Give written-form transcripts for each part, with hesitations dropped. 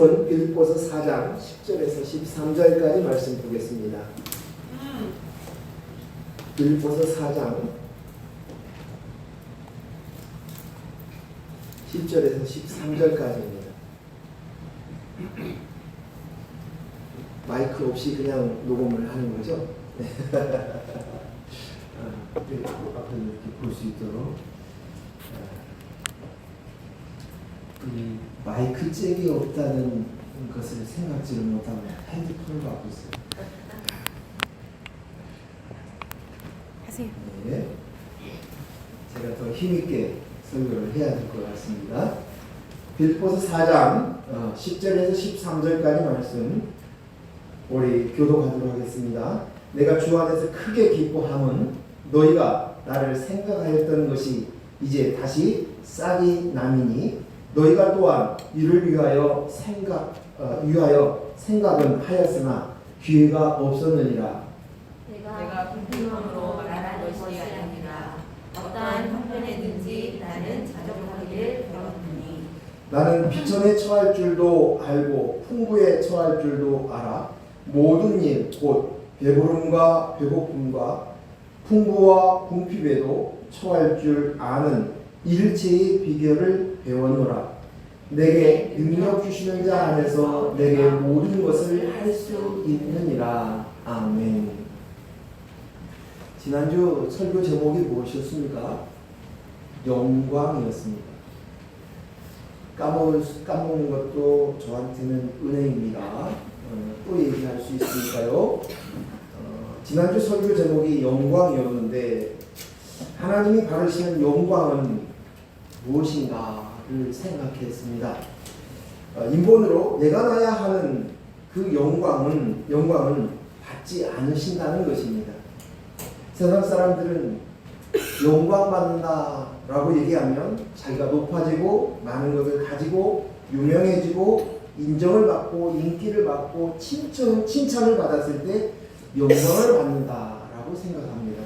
빌립보서 4장 10절에서 13절까지 말씀 보겠습니다. 빌립보서 4장 10절에서 13절까지입니다. 마이크 없이 그냥 녹음을 하는 거죠? 앞을 이렇게 볼 수 있도록 이 마이크 잭이 없다는 것을 생각지를 못하고 핸드폰을 갖고 있어요. 하세요. 네. 제가 더 힘있게 설교를 해야 될 것 같습니다. 빌립보서 4장 10절에서 13절까지 말씀 우리 교독하도록 하겠습니다. 내가 주 안에서 크게 기뻐함은 너희가 나를 생각하였던 것이 이제 다시 싹이 나미니 너희가 또한 이를 위하여 생각은 하였으나 기회가 없었느니라. 내가 공평함으로 말하는 것이 아닙니다. 어떠한 형편에든지 나는 자족하기를 배웠으니 나는 비천에 처할 줄도 알고 풍부에 처할 줄도 알아. 모든 일 곧 배부름과 배고픔과 풍부와 궁핍에도 처할 줄 아는 일체의 비결을 배웠노라. 내게 능력 주시는 자 안에서 내게 모든 것을 할 수 있느니라. 아멘. 지난주 설교 제목이 무엇이었습니까? 영광이었습니다. 까먹는 것도 저한테는 은혜입니다. 또 얘기할 수 있으니까요. 지난주 설교 제목이 영광이었는데 하나님이 바르시는 영광은 무엇인가를 생각했습니다. 인본으로 내가 나야 하는 그 영광은 받지 않으신다는 것입니다. 세상 사람들은 영광 받는다라고 얘기하면 자기가 높아지고 많은 것을 가지고 유명해지고 인정을 받고 인기를 받고 칭찬을 받았을 때 영광을 받는다라고 생각합니다.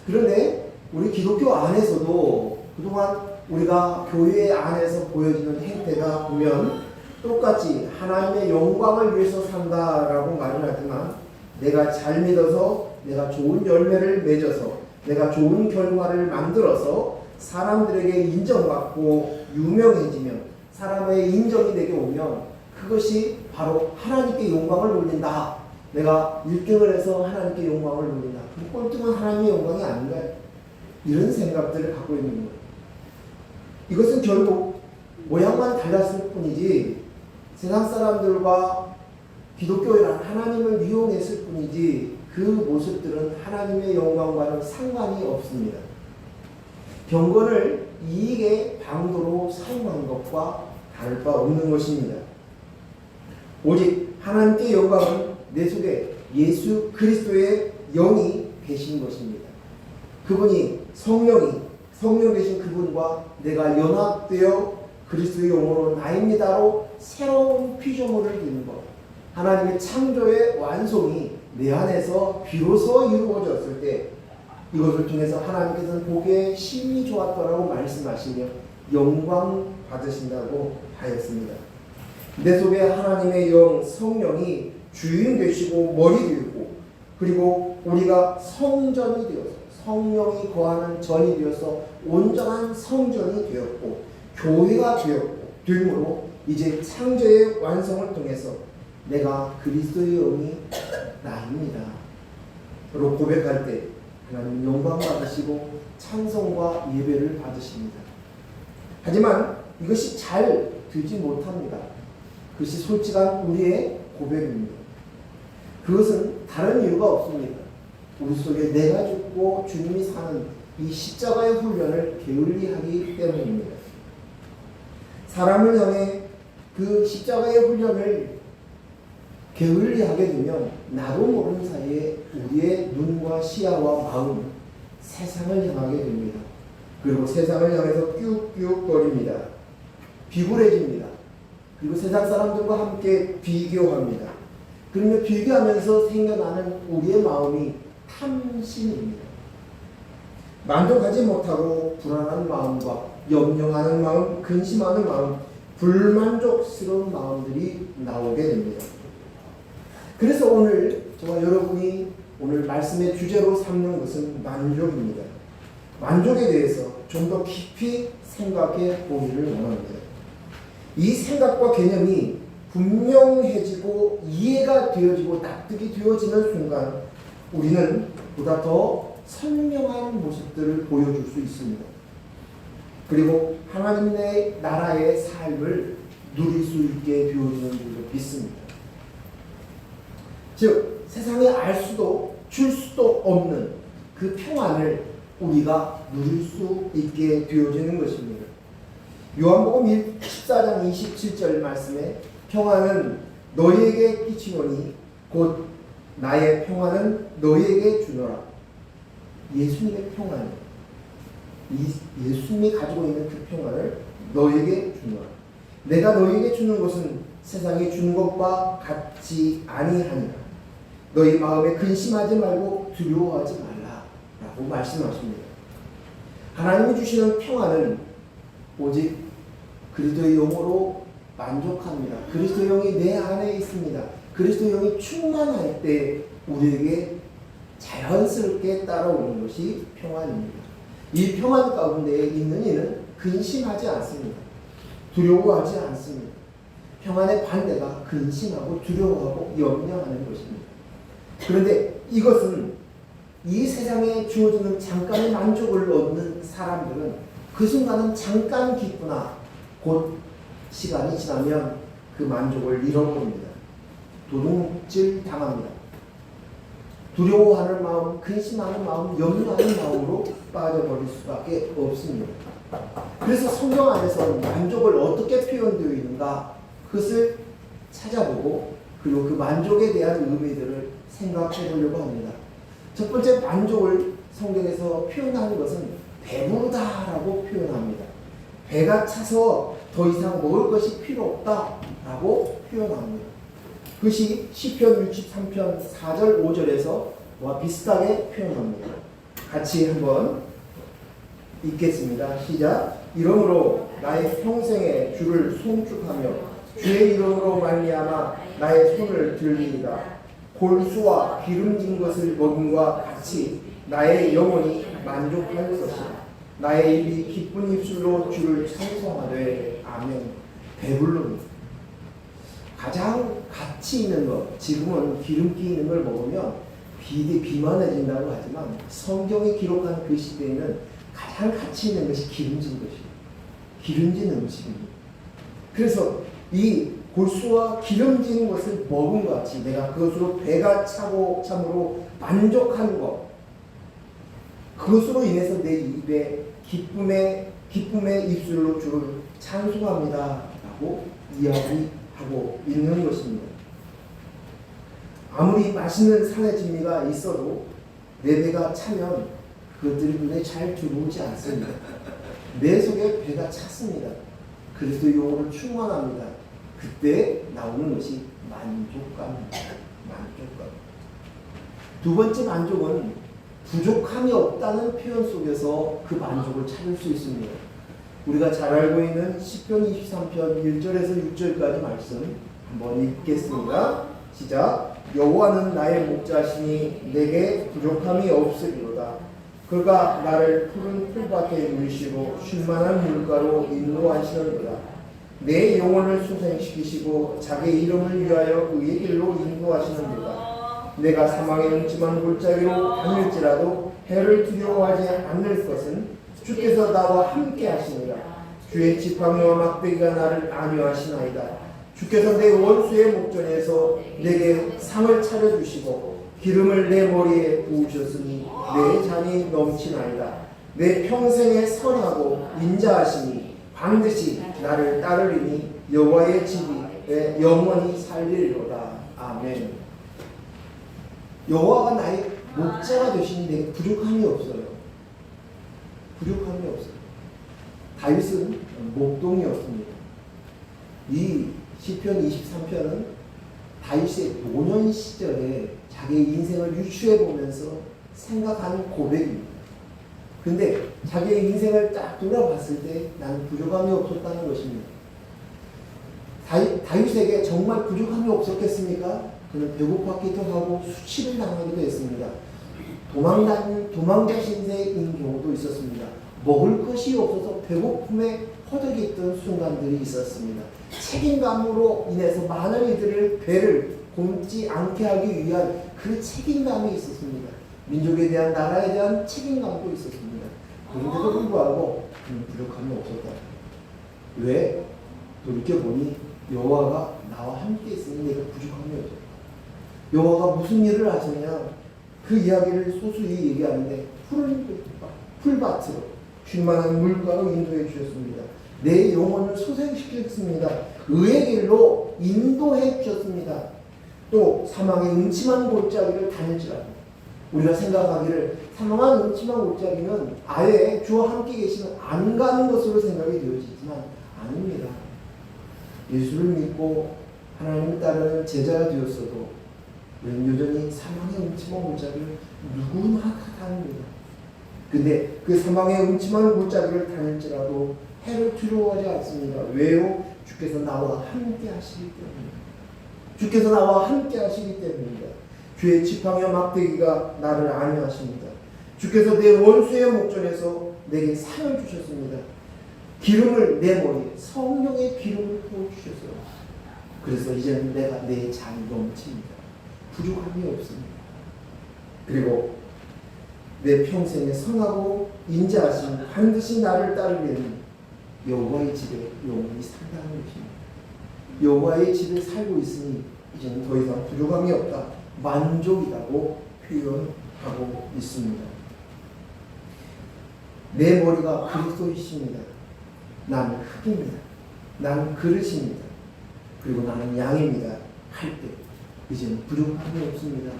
그런데 우리 기독교 안에서도 그동안 우리가 교회 안에서 보여지는 행태가 보면 똑같이 하나님의 영광을 위해서 산다라고 말을 하지만 내가 잘 믿어서 내가 좋은 열매를 맺어서 내가 좋은 결과를 만들어서 사람들에게 인정받고 유명해지면 사람의 인정이 내게 오면 그것이 바로 하나님께 영광을 돌린다. 내가 1등을 해서 하나님께 영광을 돌린다. 그 꼴등은 하나님의 영광이 아닌가? 이런 생각들을 갖고 있는 거예요. 이것은 결국 모양만 달랐을 뿐이지 세상 사람들과 기독교란 하나님을 이용했을 뿐이지 그 모습들은 하나님의 영광과는 상관이 없습니다. 경건을 이익의 방도로 사용한 것과 다를 바 없는 것입니다. 오직 하나님께 영광은 내 속에 예수 그리스도의 영이 계신 것입니다. 그분이 성령 되신 그분과 내가 연합되어 그리스도의 영으로 나입니다로 새로운 피조물을 이루는 것. 하나님의 창조의 완성이 내 안에서 비로소 이루어졌을 때 이것을 통해서 하나님께서는 보기에 심히 좋았더라고 말씀하시며 영광 받으신다고 하였습니다. 내 속에 하나님의 영 성령이 주인 되시고 머리 되고 그리고 우리가 성전이 되어서 성령이 거하는 전이 되어서 온전한 성전이 되었고 교회가 되므로 이제 창조의 완성을 통해서 내가 그리스도의 영이 나입니다. 로 고백할 때 하나님 영광 받으시고 찬송과 예배를 받으십니다. 하지만 이것이 잘 되지 못합니다. 그것이 솔직한 우리의 고백입니다. 그것은 다른 이유가 없습니다. 우리 속에 내가 죽고 주님이 사는 이 십자가의 훈련을 게을리하기 때문입니다. 사람을 향해 그 십자가의 훈련을 게을리하게 되면 나도 모르는 사이에 우리의 눈과 시야와 마음 세상을 향하게 됩니다. 그리고 세상을 향해서 뀨뀨거립니다. 비굴해집니다. 그리고 세상 사람들과 함께 비교합니다. 그러면 비교하면서 생겨나는 우리의 마음이 탐심입니다. 만족하지 못하고 불안한 마음과 염려하는 마음, 근심하는 마음, 불만족스러운 마음들이 나오게 됩니다. 그래서 오늘 저와 여러분이 오늘 말씀의 주제로 삼는 것은 만족입니다. 만족에 대해서 좀 더 깊이 생각해 보기를 원합니다. 이 생각과 개념이 분명해지고 이해가 되어지고 납득이 되어지는 순간 우리는 보다 더 선명한 모습들을 보여줄 수 있습니다. 그리고 하나님의 나라의 삶을 누릴 수 있게 되어지는 줄로 믿습니다. 즉 세상에 알 수도 줄 수도 없는 그 평안을 우리가 누릴 수 있게 되어지는 것입니다. 요한복음 14장 27절 말씀에 평안은 너희에게 끼치노니 곧 나의 평안은 너희에게 주노라. 예수님의 평안, 예수님이 가지고 있는 그 평안을 너희에게 주노라. 내가 너희에게 주는 것은 세상이 주는 것과 같지 아니하니라. 너희 마음에 근심하지 말고 두려워하지 말라 라고 말씀하십니다. 하나님이 주시는 평안은 오직 그리스도의 영으로 만족합니다. 그리스도의 영이 내 안에 있습니다. 그리스도의 영이 충만할 때 우리에게 자연스럽게 따라오는 것이 평안입니다. 이 평안 가운데 있는 이는 근심하지 않습니다. 두려워하지 않습니다. 평안의 반대가 근심하고 두려워하고 염려하는 것입니다. 그런데 이것은 이 세상에 주어지는 잠깐의 만족을 얻는 사람들은 그 순간은 잠깐 기쁘나 곧 시간이 지나면 그 만족을 잃어버립니다. 도둑질 당합니다. 두려워하는 마음, 근심하는 마음, 염려하는 마음으로 빠져버릴 수밖에 없습니다. 그래서 성경 안에서 만족을 어떻게 표현되어 있는가 그것을 찾아보고 그리고 그 만족에 대한 의미들을 생각해 보려고 합니다. 첫 번째 만족을 성경에서 표현하는 것은 배부르다라고 표현합니다. 배가 차서 더 이상 먹을 것이 필요 없다라고 표현합니다. 그것이 시편 63편 4절 5절에서와 비슷하게 표현합니다. 같이 한번 읽겠습니다. 시작. 이러므로 나의 평생에 주를 송축하며 주의 이름으로 말미암아 나의 손을 들리이다. 골수와 기름진 것을 먹음과 같이 나의 영혼이 만족할 것이다. 나의 입이 기쁜 입술로 주를 찬송하되 아멘. 배불릅니다. 가장 가치 있는 것, 지금은 기름기 있는 걸 먹으면 비만해진다고 하지만 성경이 기록한 그 시대에는 가장 가치 있는 것이 기름진 것이에요. 기름진 음식입니다. 그래서 이 골수와 기름진 것을 먹은 것 같이 내가 그것으로 배가 차고 참으로 만족한 것, 그것으로 인해서 내 입에 기쁨의 입술로 주를 찬송합니다 라고 이야기하고 있는 것입니다. 아무리 맛있는 산의 진미가 있어도 내 배가 차면 그것들이 눈에 잘 들어오지 않습니다. 내 속에 배가 찼습니다. 그리스도의 영으로 충만합니다. 그때 나오는 것이 만족감입니다. 만족감. 두 번째 만족은 부족함이 없다는 표현 속에서 그 만족을 찾을 수 있습니다. 우리가 잘 알고 있는 시편 23편 1절에서 6절까지 말씀 한번 읽겠습니다. 시작. 여호와는 나의 목자시니 내게 부족함이 없으리로다. 그가 나를 푸른 풀밭에 누이시고 쉴만한 물가로 인도하시는도다. 내 영혼을 소생시키시고 자기 이름을 위하여 의의 길로 인도하시는도다. 내가 사망의 음침한 골짜기로 다닐지라도 해를 두려워하지 않을 것은 주께서 나와 함께 하시니라. 주의 지팡이와 막대기가 나를 안위하시나이다. 주께서 내 원수의 목전에서 내게 상을 차려주시고 기름을 내 머리에 부으셨으니 내 잔이 넘치나이다. 내 평생에 선하고 인자하시니 반드시 나를 따르리니 여호와의 집이 영원히 살리리로다. 아멘. 여호와가 나의 목자가 되시니 내게 부족함이 없어요. 부족함이 없어요. 다윗은 목동이었습니다. 이 시편 23편은 다윗의 노년 시절에 자기의 인생을 유추해 보면서 생각하는 고백입니다. 근데 자기의 인생을 딱 돌아봤을 때 나는 부족함이 없었다는 것입니다. 다윗에게 정말 부족함이 없었겠습니까? 그는 배고팠기도 하고 수치를 당하기도 했습니다. 도망자 신세인 경우도 있었습니다. 먹을 것이 없어서 배고픔에 허덕였던 순간들이 있었습니다. 책임감으로 인해서 많은 이들을 배를 굶지 않게 하기 위한 그 책임감이 있었습니다. 민족에 대한, 나라에 대한 책임감도 있었습니다. 그런데도 불구하고 그는 부족함이 없었다. 왜? 돌이켜보니 여호와가 나와 함께 있으니 내가 부족함이 없었다. 여호와가 무슨 일을 하시냐? 그 이야기를 소수히 얘기하는데 풀밭으로 쉴만한 물가로 인도해 주셨습니다. 내 영혼을 소생시켰습니다. 의의 길로 인도해 주셨습니다. 또 사망의 음침한 골짜기를 다닐지라도 우리가 생각하기를 사망한 음침한 골짜기는 아예 주와 함께 계시면 안 가는 것으로 생각이 되어지지만 아닙니다. 예수를 믿고 하나님을 따르는 제자가 되었어도 우리는 여전히 사망의 음침한 골짜기를 누구나 다 다닙니다. 근데 그 사망의 음침한 골짜기를 다닐지라도 해를 두려워하지 않습니다. 왜요? 주께서 나와 함께 하시기 때문입니다. 주께서 나와 함께 하시기 때문입니다. 주의 지팡이와 막대기가 나를 안위하십니다. 주께서 내 원수의 목전에서 내게 상을 주셨습니다. 기름을 내 머리에 성령의 기름을 부어주셨어요. 그래서 이제는 내가 내 잔이 넘칩니다. 부족함이 없습니다. 그리고 내 평생에 선하고 인자하신 반드시 나를 따르려는 여호와의 집에 영원히 산다는 것입니다. 여호와의 집에 살고 있으니 이제는 더 이상 부족함이 없다. 만족이라고 표현하고 있습니다. 내 머리가 그리스도이십니다. 나는 흙입니다. 나는 그릇입니다. 그리고 나는 양입니다. 할 때 이제는 부족함이 없습니다.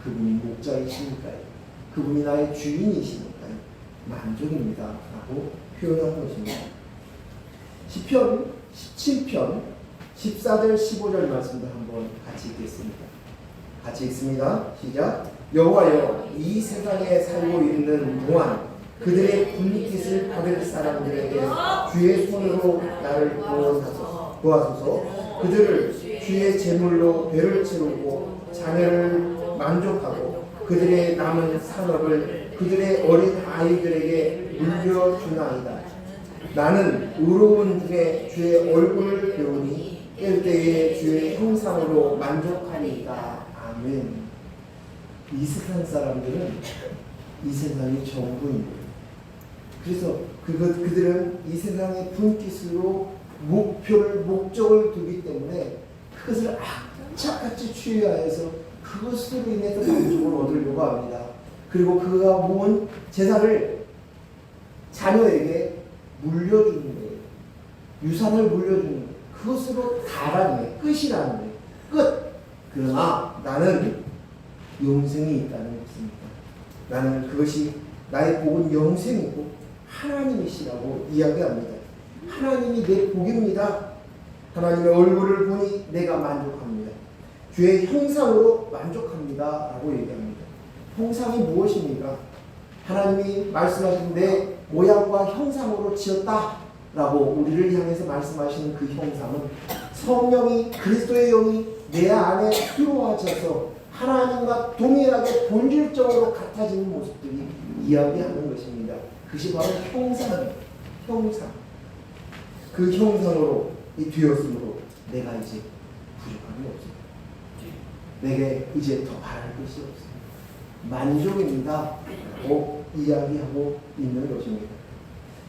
그분이 목자이시니까요. 그분이 나의 주인이시니까요. 만족입니다. 라고 표현한 것입니다. 시편 17편 14절 15절 말씀도 한번 같이 읽겠습니다. 같이 읽습니다. 시작. 여호와여, 이 세상에 살고 있는 동안 그들의 분깃을 받을 사람들에게 주의 손으로 나를 도와소서. 그들을 주의 제물로 배를 채우고 자녀를 만족하고 그들의 남은 산업을 그들의 어린 아이들에게 물려주나이다. 나는 의로운 중에 주의 얼굴을 배우니 깰 때에 주의 형상으로 만족하니까. 아멘. 이 세상 사람들은 이 세상이 전부입니다. 그래서 그들은 이 세상의 분깃으로 목적을 두기 때문에 그것을 악착같이 취하여서 그것으로 인해서 만족을 얻으려고 합니다. 그리고 그가 모은 재산을 자녀에게 물려주는 거예요. 유산을 물려주는 거예요. 그것으로 다라는 거예요. 끝이라는 거예요. 끝! 그러나 나는 영생이 있다는 것입니다. 나는 그것이 나의 복은 영생이고 하나님이시라고 이야기합니다. 하나님이 내 복입니다. 하나님의 얼굴을 보니 내가 만족합니다. 주의 형상으로 만족합니다. 라고 얘기합니다. 형상이 무엇입니까? 하나님이 말씀하신 내 모양과 형상으로 지었다 라고 우리를 향해서 말씀하시는 그 형상은 성령이, 그리스도의 영이 내 안에 들어와져서 하나님과 동일하게 본질적으로 같아지는 모습들이 이야기하는 것입니다. 그것이 바로 형상이에요. 형상. 그 형상으로 되었으므로 내가 이제 부족함이 없습니다. 내게 이제 더 바랄 것이 없습니다. 만족입니다. 라고 이야기하고 있는 것입니다.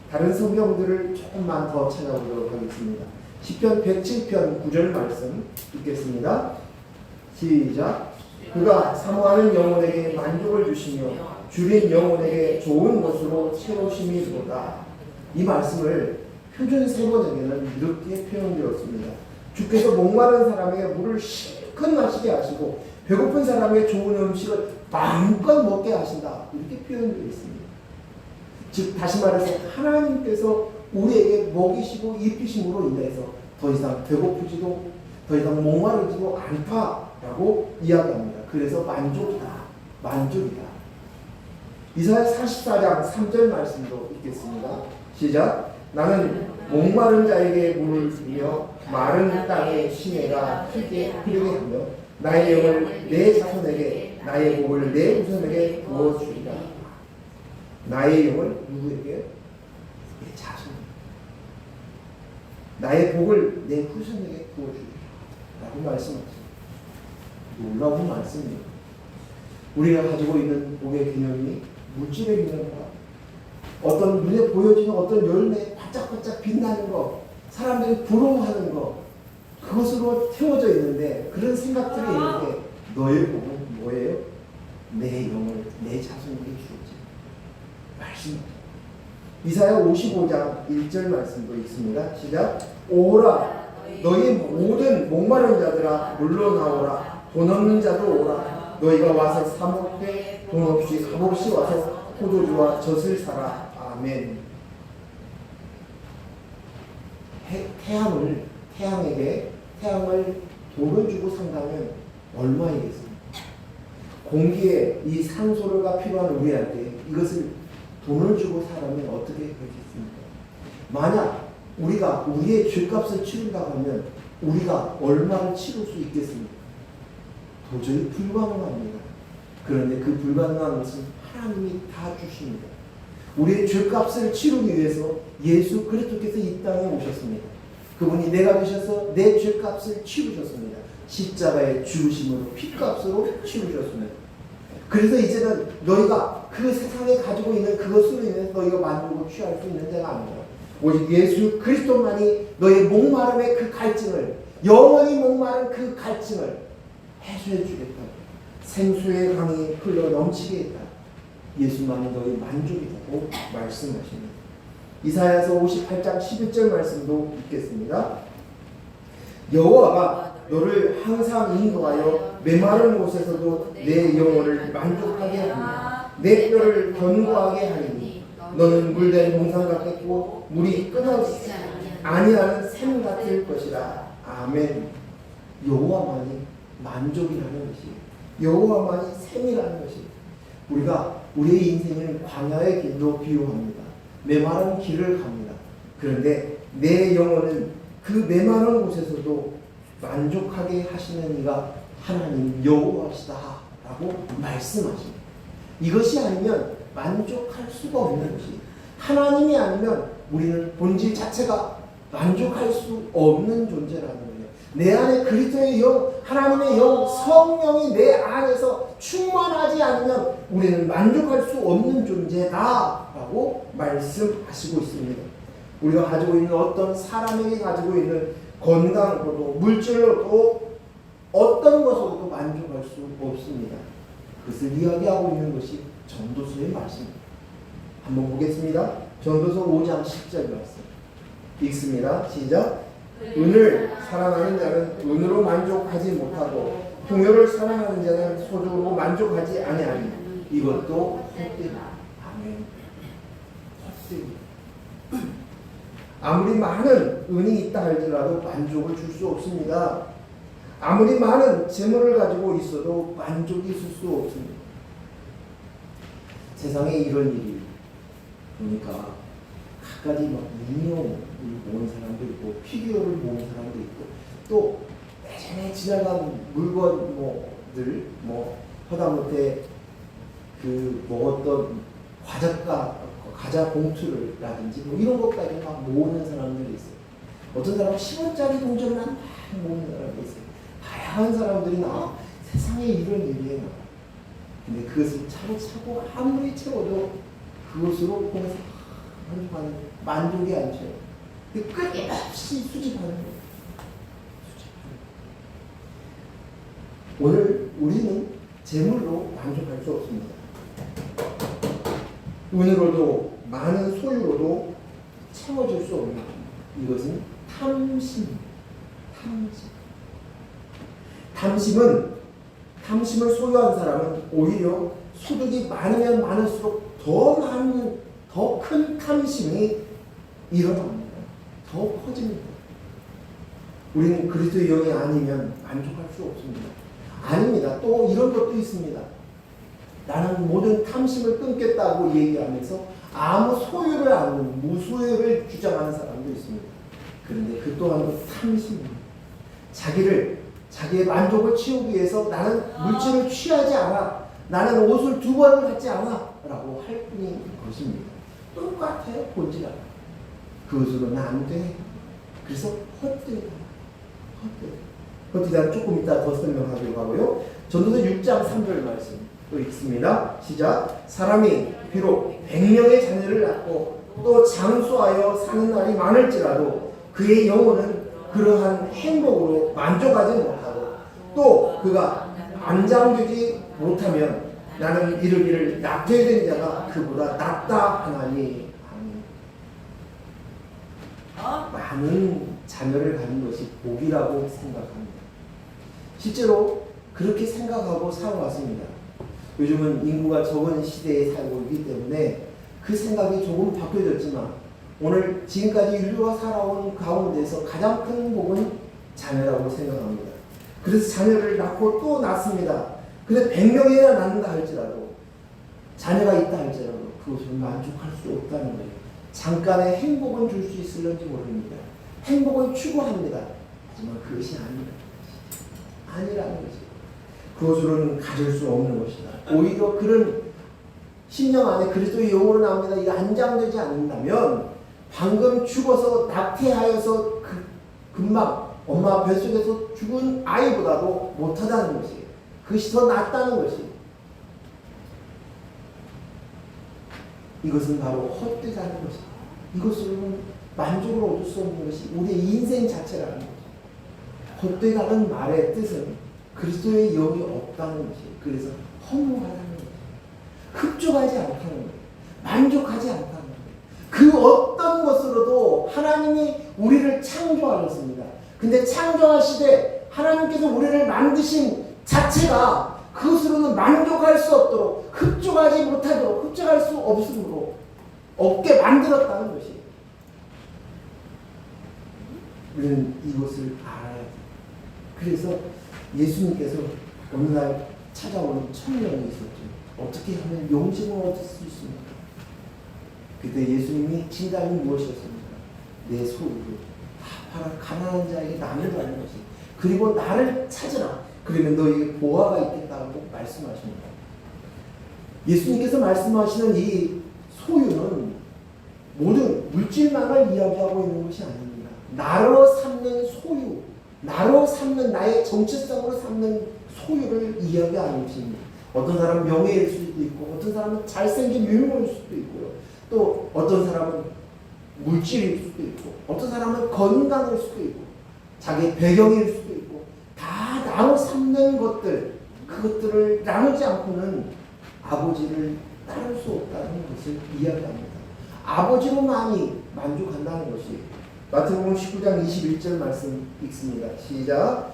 다른 성경들을 조금만 더 찾아보도록 하겠습니다. 시편 107편 9절 말씀 읽겠습니다. 시작. 그가 사모하는 영혼에게 만족을 주시며 줄인 영혼에게 좋은 것으로 채우심이로다. 이 말씀을 표준 세번역에는 이렇게 표현되었습니다. 주께서 목마른 사람에게 물을 실컷 마시게 하시고 배고픈 사람에게 좋은 음식을 마음껏 먹게 하신다. 이렇게 표현되어 있습니다. 즉 다시 말해서 하나님께서 우리에게 먹이시고 입히심으로 인해서 더 이상 배고프지도 더 이상 목마르지도 않다라고 이야기합니다. 그래서 만족이다. 만족이다. 이사야 44장 3절 말씀도 읽겠습니다. 시작. 나는 목마른 자에게 물을 주며 마른 땅에 시내가 흐르게 하며 나의 영을 내 자손에게 나의 복을 내 후손에게 부어주리라. 나의 영을 누구에게? 내 자손. 나의 복을 내 후손에게 부어주리라 라고 말씀하십니다. 놀라운 말씀입니다. 우리가 가지고 있는 복의 개념이 물질의 개념과 어떤 눈에 보여지는 어떤 열매 반짝반짝 빛나는 거, 사람들이 부러워하는 거, 그것으로 태워져 있는데, 그런 생각들이 있는데 너의 복은 뭐예요? 내 영을 내 자손에게 주었지. 말씀입니다. 이사야 55장 1절 말씀도 있습니다. 시작. 오라 너희 모든 목마른 자들아 물러나오라. 돈 없는 자도 오라. 너희가 와서 사 먹되 돈 없이 값없이 와서 포도주와 젖을 사라. 아멘. 태양을 돈을 주고 산다면 얼마이겠습니까? 공기에 이 산소가 필요한 우리한테 이것을 돈을 주고 사라면 어떻게 그렇겠습니까? 만약 우리가 우리의 죗값을 치른다고 하면 우리가 얼마를 치를 수 있겠습니까? 도저히 불가능합니다. 그런데 그 불가능한 것은 하나님이 다 주십니다. 우리의 죗값을 치르기 위해서 예수 그리스도께서 이 땅에 오셨습니다. 그분이 내가 되셔서 내 죗값을 치르셨습니다. 십자가의 죽으심으로 피값으로 치르셨습니다. 그래서 이제는 너희가 그 세상에 가지고 있는 그것으로 인해서 너희가 만들고 취할 수 있는 자가 아니라 오직 예수 그리스도만이 너의 목마름의 그 갈증을, 영원히 목마른 그 갈증을 해소해 주겠다. 생수의 강이 흘러 넘치게 했다. 예수만이 너희 만족이라고 말씀하십니다. 이사야서 58장 11절 말씀도 읽겠습니다. 여호와가 너를 항상 인도하여 메마른 곳에서도 내 영혼을 만족하게 하리니 내 뼈를 견고하게 하리니 너는 물된 동산 같겠고 물이 끊어지지 아니하는 샘 같을 것이라. 아멘. 여호와만이 만족이라는 것이, 여호와만이 샘이라는 것이, 우리가 우리의 인생을 광야의 길로 비유합니다. 메마른 길을 갑니다. 그런데 내 영혼은 그 메마른 곳에서도 만족하게 하시는 이가 하나님 여호와시다 라고 말씀하십니다. 이것이 아니면 만족할 수가 없는 것이, 하나님이 아니면 우리는 본질 자체가 만족할 수 없는 존재라는 거예요. 내 안에 그리스도의 영, 하나님의 영, 성령이 내 안에서 충만하지 않으면 우리는 만족할 수 없는 존재다라고 말씀하시고 있습니다. 우리가 가지고 있는 어떤 사람에게 가지고 있는 건강으로도 물질로도 어떤 것으로도 만족할 수 없습니다. 그것을 이야기하고 있는 것이 전도서의 말씀입니다. 한번 보겠습니다. 전도서 5장 10절 말씀 읽습니다. 시작. 은을 사랑하는 자는 은으로 만족하지 못하고 풍요를 사랑하는 자는 소중으로 만족하지 아니하니 이것도 헛되다. 아멘. 헛되다. 아무리 많은 은이 있다 할지라도 만족을 줄 수 없습니다. 아무리 많은 재물을 가지고 있어도 만족이 있을 수 없습니다. 세상에 이런 일이 보니까 각가지 막 인형을 모은 사람도 있고 피규어를 모은 사람도 있고 또 예전에 지나간 물건들 하다못해 그 먹었던 과자 봉투를라든지 이런 것까지 막 모으는 사람들이 있어요. 어떤 사람은 10원짜리 동전을 막 모으는 사람도 있어요. 다양한 사람들이 나와. 세상에 이런 일이 나와. 근데 그것을 차고 아무리 채워도 그것으로 보면서 만족이 안 돼요. 끝없이 수집하는 거예요. 오늘 우리는 재물로 만족할 수 없습니다. 은으로도 많은 소유로도 채워질 수 없는 이것은 탐심입니다. 탐심을 소유한 사람은 오히려 소득이 많으면 많을수록 더 큰 탐심이 일어납니다. 더 커집니다. 우리는 그리스도의 영이 아니면 만족할 수 없습니다. 아닙니다. 또 이런 것도 있습니다. 나는 모든 탐심을 끊겠다고 얘기하면서 아무 소유를 않는 무소유를 주장하는 사람도 있습니다. 그런데 그 또한 탐심입니다. 자기의 만족을 채우기 위해서 나는 물질을 취하지 않아, 나는 옷을 2벌을 갖지 않아 라고 할 뿐인 것입니다. 똑같아요. 본질은. 그것으로는 안 돼. 그래서 헛되다. 헛되다. 조금 이따 더 설명하려고 하고요. 전도서 6장 3절 말씀 또 읽습니다. 시작. 사람이 비록 100명의 자녀를 낳고 또 장수하여 사는 날이 많을지라도 그의 영혼은 그러한 행복으로 만족하지 못하고 또 그가 안장되지 못하면 나는 이르기를 낙태된 자가 그보다 낫다 하나니. 많은 자녀를 갖는 것이 복이라고 생각합니다. 실제로 그렇게 생각하고 살아왔습니다. 요즘은 인구가 적은 시대에 살고 있기 때문에 그 생각이 조금 바뀌어졌지만 오늘 지금까지 인류가 살아온 가운데서 가장 큰 복은 자녀라고 생각합니다. 그래서 자녀를 낳고 또 낳습니다. 근데 100명이나 낳는다 할지라도 자녀가 있다 할지라도 그것을 만족할 수 없다는 거예요. 잠깐의 행복은 줄 수 있을런지 모릅니다. 행복을 추구합니다. 하지만 그것이 아니라는 것이죠. 그것으로는 가질 수 없는 것이다. 오히려 그런 심령 안에 그리스도의 영으로 나옵니다. 이게 안장되지 않는다면 방금 죽어서 낙태하여서 금방 엄마 뱃속에서 죽은 아이보다도 못하다는 것이에요. 그것이 더 낫다는 것이에요. 이것은 바로 헛되다는 것입니다. 이것으로는 만족을 얻을 수 없는 것이 우리의 인생 자체라는 거죠. 헛되다는 말의 뜻은 그리스도의 영이 없다는 것이에요. 그래서 허무하다는 거죠. 흡족하지 않다는 거예요. 만족하지 않다는 거예요. 그 어떤 것으로도 하나님이 우리를 창조하셨습니다. 근데 창조하시되 하나님께서 우리를 만드신 자체가 그것으로는 만족할 수 없도록 흡족하지 못하도록 흡족할 수 없으므로 없게 만들었다는 것이에요. 우리는 이것을 알아야 돼요. 그래서 예수님께서 어느 날 찾아오는 청년이 있었죠. 어떻게 하면 영생을 얻을 수 있습니까? 그때 예수님이 진단이 무엇이었습니까? 내 소유를 다 팔아 가난한 자에게 나누라는 것이. 그리고 나를 찾으라. 그러면 너에게 보화가 있겠다고 말씀하십니다. 예수님께서 말씀하시는 이 소유는 모든 물질만을 이야기하고 있는 것이 아닙니다. 나로 삼는 소유, 나로 삼는 나의 정체성으로 삼는 소유를 이야기하는 것입니다. 어떤 사람은 명예일 수도 있고 어떤 사람은 잘생긴 유명일 수도 있고요. 또 어떤 사람은 물질일 수도 있고 어떤 사람은 건강일 수도 있고 자기 배경일 수도 있고 다 나로 삼는 것들, 그것들을 나누지 않고는 아버지를 따를 수 없다는 것을 이야기합니다. 아버지로만이 만족한다는 것이 마태복음 19장 21절 말씀 읽습니다. 시작.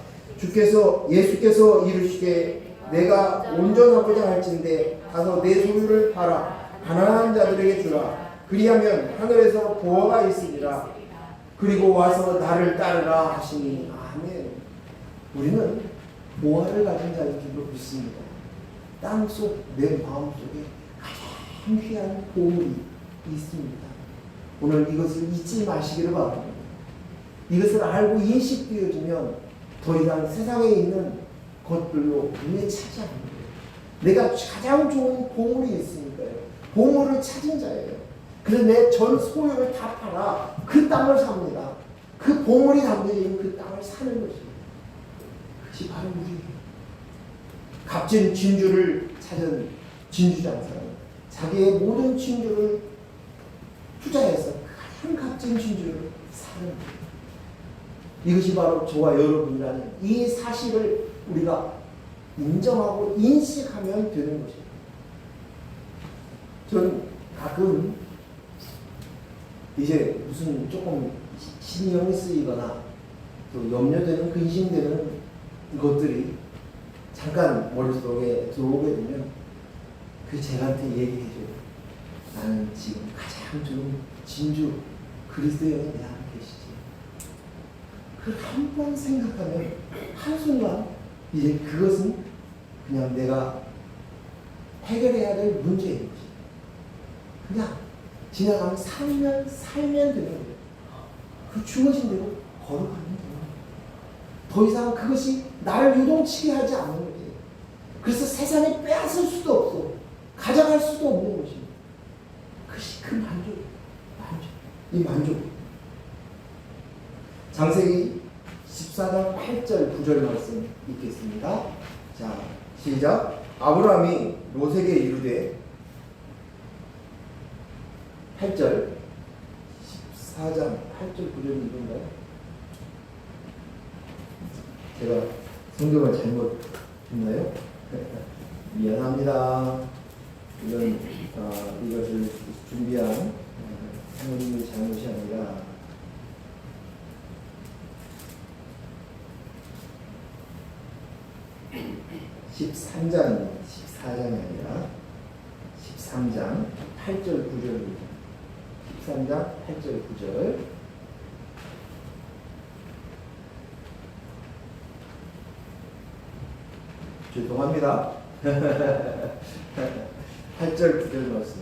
예수께서 이르시되 내가 온전하고자 할진대 가서 내 소유를 팔아 가난한 자들에게 주라. 그리하면 하늘에서 보화가 있으리라. 그리고 와서 나를 따르라 하시니. 아멘. 우리는 보화를 가진 자인 줄로 믿습니다. 땅속 내 마음속에 가장 귀한 보물이 있습니다. 오늘 이것을 잊지 마시기를 바랍니다. 이것을 알고 인식되어지면 더 이상 세상에 있는 것들로 우리의 차지하는 거예요. 내가 가장 좋은 보물이 있으니까요. 보물을 찾은 자예요. 그래서 내 전 소유를 다 팔아 그 땅을 삽니다. 그 보물이 담겨져 있는 그 땅을 사는 것입니다. 그것이 바로 우리예요. 값진 진주를 찾은 진주장사는 자기의 모든 진주를 투자해서 가장 값진 진주를 사는 거예요. 이것이 바로 저와 여러분이라는 이 사실을 우리가 인정하고 인식하면 되는 것입니다. 저는 가끔 이제 무슨 조금 신경이 쓰이거나 또 염려되는 근심되는 것들이 잠깐 머릿속에 들어오게 되면 그 제가한테 얘기해줘요. 나는 지금 가장 좋은 진주 그리스도의 영이 내 안에 계시지. 그걸 한 번 생각하면 한순간 이제 그것은 그냥 내가 해결해야 될 문제인 거지. 그냥 지나가면 살면 되는 거예요. 그 주어진 대로 걸어가는 거예요. 더 이상 그것이 나를 유동치게 하지 않는 거지. 그래서 세상에 빼앗을 수도 없고 가져갈 수도 없는 것입니다. 그것이 그 만족. 이 만족. 창세기 14장 8절 9절 말씀 읽겠습니다. 자, 시작. 아브라함이 롯에게 이르되 8절 14장 8절 9절 읽은가요? 제가 성경을 잘못 했나요? 미안합니다. 이것을 준비한 사모님의 잘못이 아니라 13장입니다. 14장이 아니라 13장 8절 9절입니다. 13장 8절 9절. 죄송합니다. 8절 9절 말씀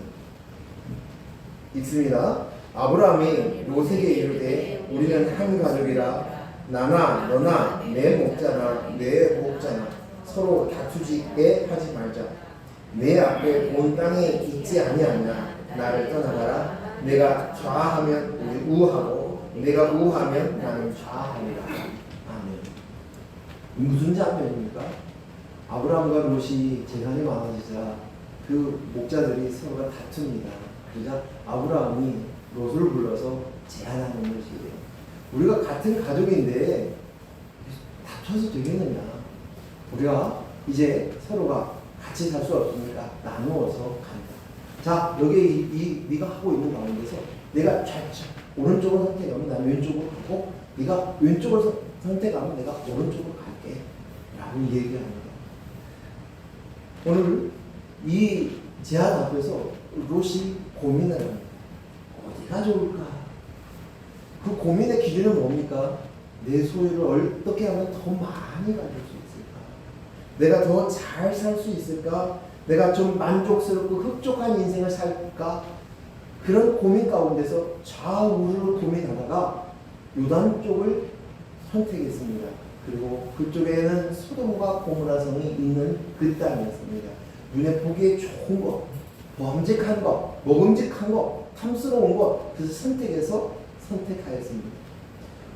읽습니다. 아브라함이 롯에게 이르되 우리는 한 가족이라 나나 너나 내 목자나 내 목자나 서로 다투지게 하지 말자. 내 앞에 온 땅에 있지 아니하냐. 나를 떠나가라. 내가 좌하면 우하고 내가 우하면 나는 좌하리라. 아멘. 무슨 장면입니까? 아브라함과 롯이 재산이 많아지자 그 목자들이 서로가 다툽니다. 그러자 아브라함이 롯을 불러서 제안하는 것이에요. 우리가 같은 가족인데 다퉈서 되겠느냐? 우리가 이제 서로가 같이 살 수 없으니까 나누어서 간다. 자, 여기 네가 하고 있는 가운데서 내가 오른쪽을 선택하면 나는 왼쪽으로 가고 네가 왼쪽을 선택하면 내가 오른쪽으로 갈게 라고 얘기합니다. 오늘 이 제안 앞에서 롯이 고민을 합니다. 어디가 좋을까? 그 고민의 기준은 뭡니까? 내 소유를 어떻게 하면 더 많이 가질 수 있을까? 내가 더 잘 살 수 있을까? 내가 좀 만족스럽고 흡족한 인생을 살까? 그런 고민 가운데서 좌우를 고민하다가 요단 쪽을 선택했습니다. 그리고 그쪽에는 소돔과 고모라 성이 있는 그 땅이었습니다. 눈에 보기에 좋은 것, 범직한 것, 먹음직한 것, 탐스러운 것, 그래서 선택하였습니다.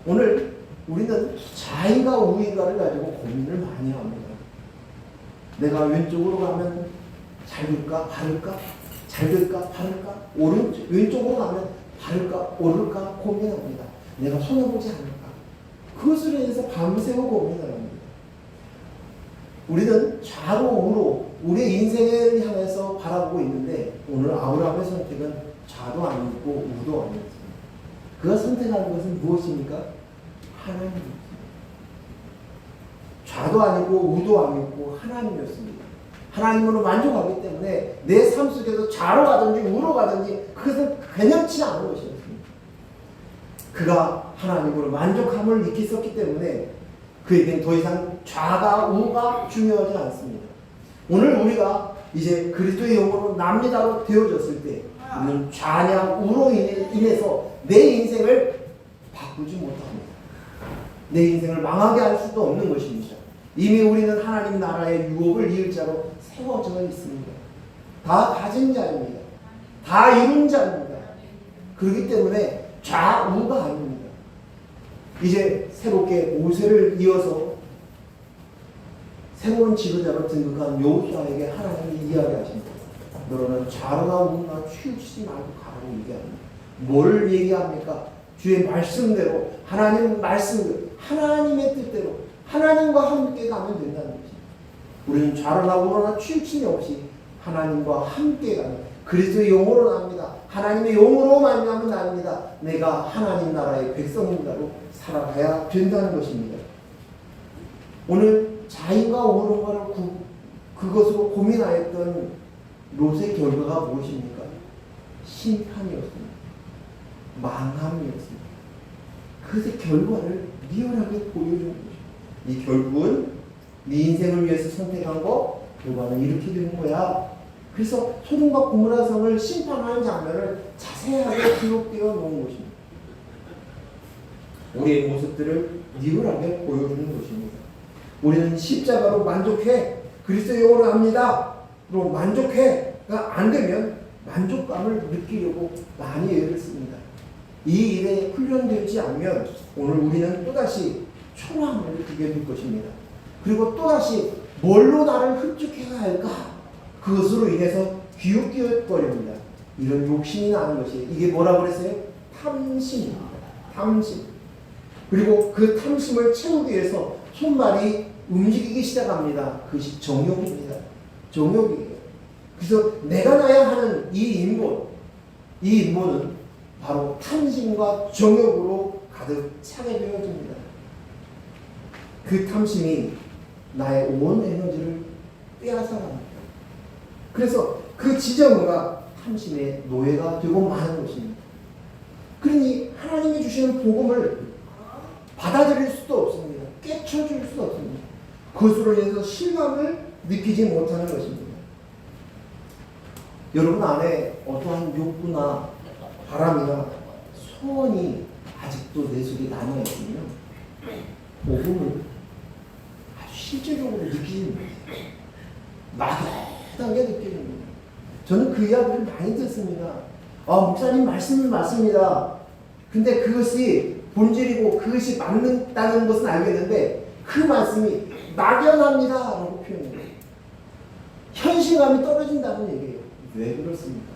오늘 우리는 좌인가 우인가를 가지고 고민을 많이 합니다. 내가 왼쪽으로 가면 잘 될까 바를까? 잘 될까 바를까? 왼쪽으로 가면 바를까 오를까 고민합니다. 내가 손해보지 않을까? 그것을 위해서 밤새워 고민을 합니다. 우리는 좌로 우로 우리의 인생을 향해서 바라보고 있는데 오늘 아브라함의 선택은 좌도 아니고 우도 아니었습니다. 그가 선택하는 것은 무엇입니까? 하나님입니다. 좌도 아니고 우도 아니고 하나님이었습니다. 하나님으로 만족하기 때문에 내 삶 속에서 좌로 가든지 우로 가든지 그것은 개념치 않은 것이었습니다. 그가 하나님으로 만족함을 익혔었기 때문에 그에겐 더 이상 좌가 우가 중요하지 않습니다. 오늘 우리가 이제 그리스도의 영으로 납니다로 되어졌을 때 우리는 좌냐 우로 인해서 내 인생을 바꾸지 못합니다. 내 인생을 망하게 할 수도 없는 것입니다. 이미 우리는 하나님 나라의 유업을 이을 자로 세워져 있습니다. 다 가진 자입니다. 다 이룬 자입니다. 그렇기 때문에 좌우가 아닙니다. 이제 새롭게 모세를 이어서 새로운 지도자로 등극한 여호수아에게 하나님이 이야기하십니다. 너는 좌로나 우로나 치우치지 말고 가라고 얘기합니다. 뭘 얘기합니까? 주의 말씀대로 하나님 말씀대로 하나님의 뜻대로 하나님과 함께 가면 된다는 것입니다. 우리는 좌로나 우로나 치우침이 없이 하나님과 함께 가는 그리스도의 영으로 납니다. 하나님의 영으로 만나면 납니다. 내가 하나님 나라의 백성인가로 살아가야 된다는 것입니다. 오늘 자인과 우로인가를 그것으로 고민하였던 롯의 결과가 무엇입니까? 심판이었습니다. 망함이었습니다. 그것의 결과를 리얼하게 보여주는 것입니다. 이 결국은 네 인생을 위해서 선택한 거 결과는 이렇게 되는 거야. 그래서 소돔과 고모라 성을 심판하는 장면을 자세하게 기록되어 놓은 것입니다. 우리의 모습들을 리얼하게 보여주는 것입니다. 우리는 십자가로 만족해, 그리스도의 영혼을 압니다 로 만족해가 안 되면 만족감을 느끼려고 많이 애를 씁니다. 이 일에 훈련되지 않으면 오늘 우리는 또다시 초라함을 느끼게 될 것입니다. 그리고 또다시 뭘로 나를 흡족해야 할까? 그것으로 인해서 기웃기웃거립니다. 이런 욕심이 나는 것이, 이게 뭐라고 그랬어요? 탐심입니다. 탐심. 그리고 그 탐심을 채우기 위해서 손발이 움직이기 시작합니다. 그것이 정욕입니다. 정욕이에요. 그래서 내가 나야 하는 이 인본은 바로 탐심과 정욕으로 가득 차게 되어집니다. 그 탐심이 나의 온 에너지를 빼앗아갑니다. 그래서 그 지정의가 탐심의 노예가 되고 마는 것입니다. 그러니 하나님이 주시는 복음을 받아들일 수도 없습니다. 깨쳐줄 수도 없습니다. 그것으로 인해서 실감을 느끼지 못하는 것입니다. 여러분 안에 어떠한 욕구나 바람이나 소원이 아직도 내 속에 남아있으면 복음을 아주 실제적으로 느끼는 거예요. 막연하게 느끼는 거예요. 저는 그 이야기를 많이 듣습니다. 목사님 말씀은 맞습니다. 근데 그것이 본질이고 그것이 맞는다는 것은 알겠는데 그 말씀이 막연합니다 라고 표현해요. 현실감이 떨어진다는 얘기예요. 왜 그렇습니까?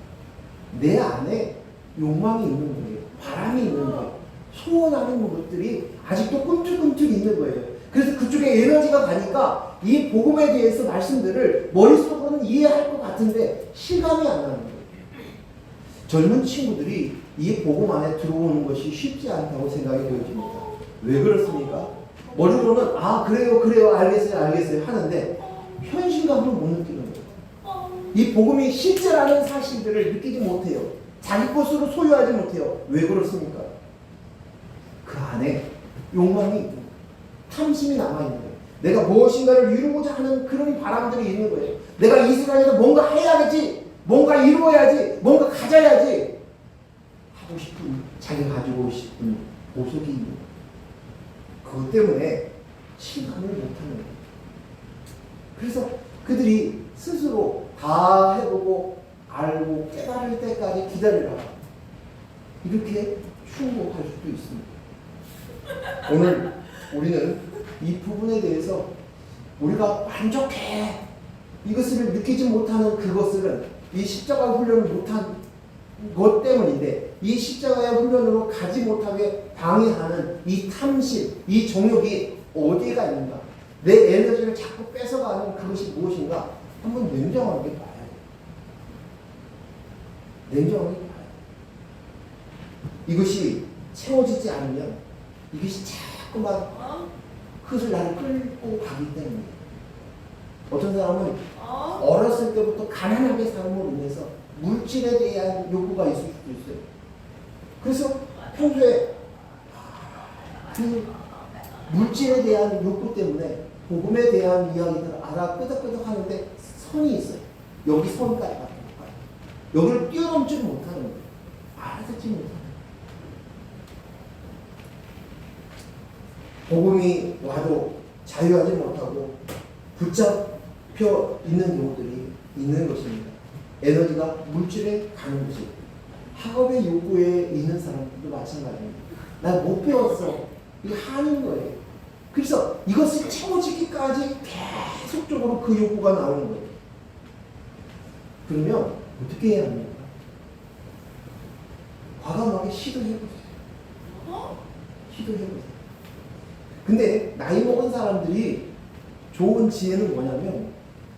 내 안에 욕망이 있는 거예요. 바람이 있는 거예요. 소원하는 것들이 아직도 꿈틀꿈틀 있는 거예요. 그래서 그쪽에 에너지가 가니까 이 복음에 대해서 말씀들을 머릿속으로는 이해할 것 같은데 실감이 안 나는 거예요. 젊은 친구들이 이 복음 안에 들어오는 것이 쉽지 않다고 생각이 되어집니다. 왜 그렇습니까? 머리로는 그래요 알겠어요 하는데 현실감을 못 느끼는 거예요. 이 복음이 실제라는 사실들을 느끼지 못해요. 자기 것으로 소유하지 못해요. 왜 그렇습니까? 그 안에 욕망이 있고 탐심이 남아있는 거예요. 내가 무엇인가를 이루고자 하는 그런 바람들이 있는 거예요. 내가 이 세상에서 뭔가 해야겠지, 뭔가 이루어야지, 뭔가 가져야지 하고 싶은, 자기가 가지고 싶은 보석이 있는 거예요. 그것 때문에 실감을 못하는 거예요. 그래서 그들이 스스로 다 해보고 알고 깨달을 때까지 기다리라, 이렇게 충고할 수도 있습니다. 오늘 우리는 이 부분에 대해서 우리가 만족해 이것을 느끼지 못하는 그것은 이 십자가 훈련을 못한 것 때문인데, 이 십자가의 훈련으로 가지 못하게 방해하는 이 탐심, 이 정욕이 어디가 있는가, 내 에너지를 자꾸 뺏어가는 그것이 무엇인가 한번 냉정하게 봐야 돼요. 냉정하게 봐야 돼요. 이것이 채워지지 않으면 이것이 자꾸만 그것을 나를 끌고 가기 때문에, 어떤 사람은 어렸을 때부터 가난하게 삶으로 인해서 물질에 대한 욕구가 있을 수도 있어요. 그래서 평소에 그 물질에 대한 욕구 때문에 복음에 대한 이야기들을 알아 끄덕끄덕 하는데 선이 있어요. 여기 선까지 가는 거예요. 여기를 뛰어넘지 못하는 거예요. 알아듣지 못하는 거예요. 복음이 와도 자유하지 못하고 붙잡혀 있는 경우들이 있는 것입니다. 에너지가 물질에 가는 것이고, 학업의 욕구에 있는 사람들도 마찬가지입니다. 난 못 배웠어. 이게 한인 거예요. 그래서 이것을 채워지기까지 계속적으로 그 욕구가 나오는 거예요. 그러면 어떻게 해야 합니까? 과감하게 시도해보세요. 시도해보세요. 근데 나이 먹은 사람들이 좋은 지혜는 뭐냐면,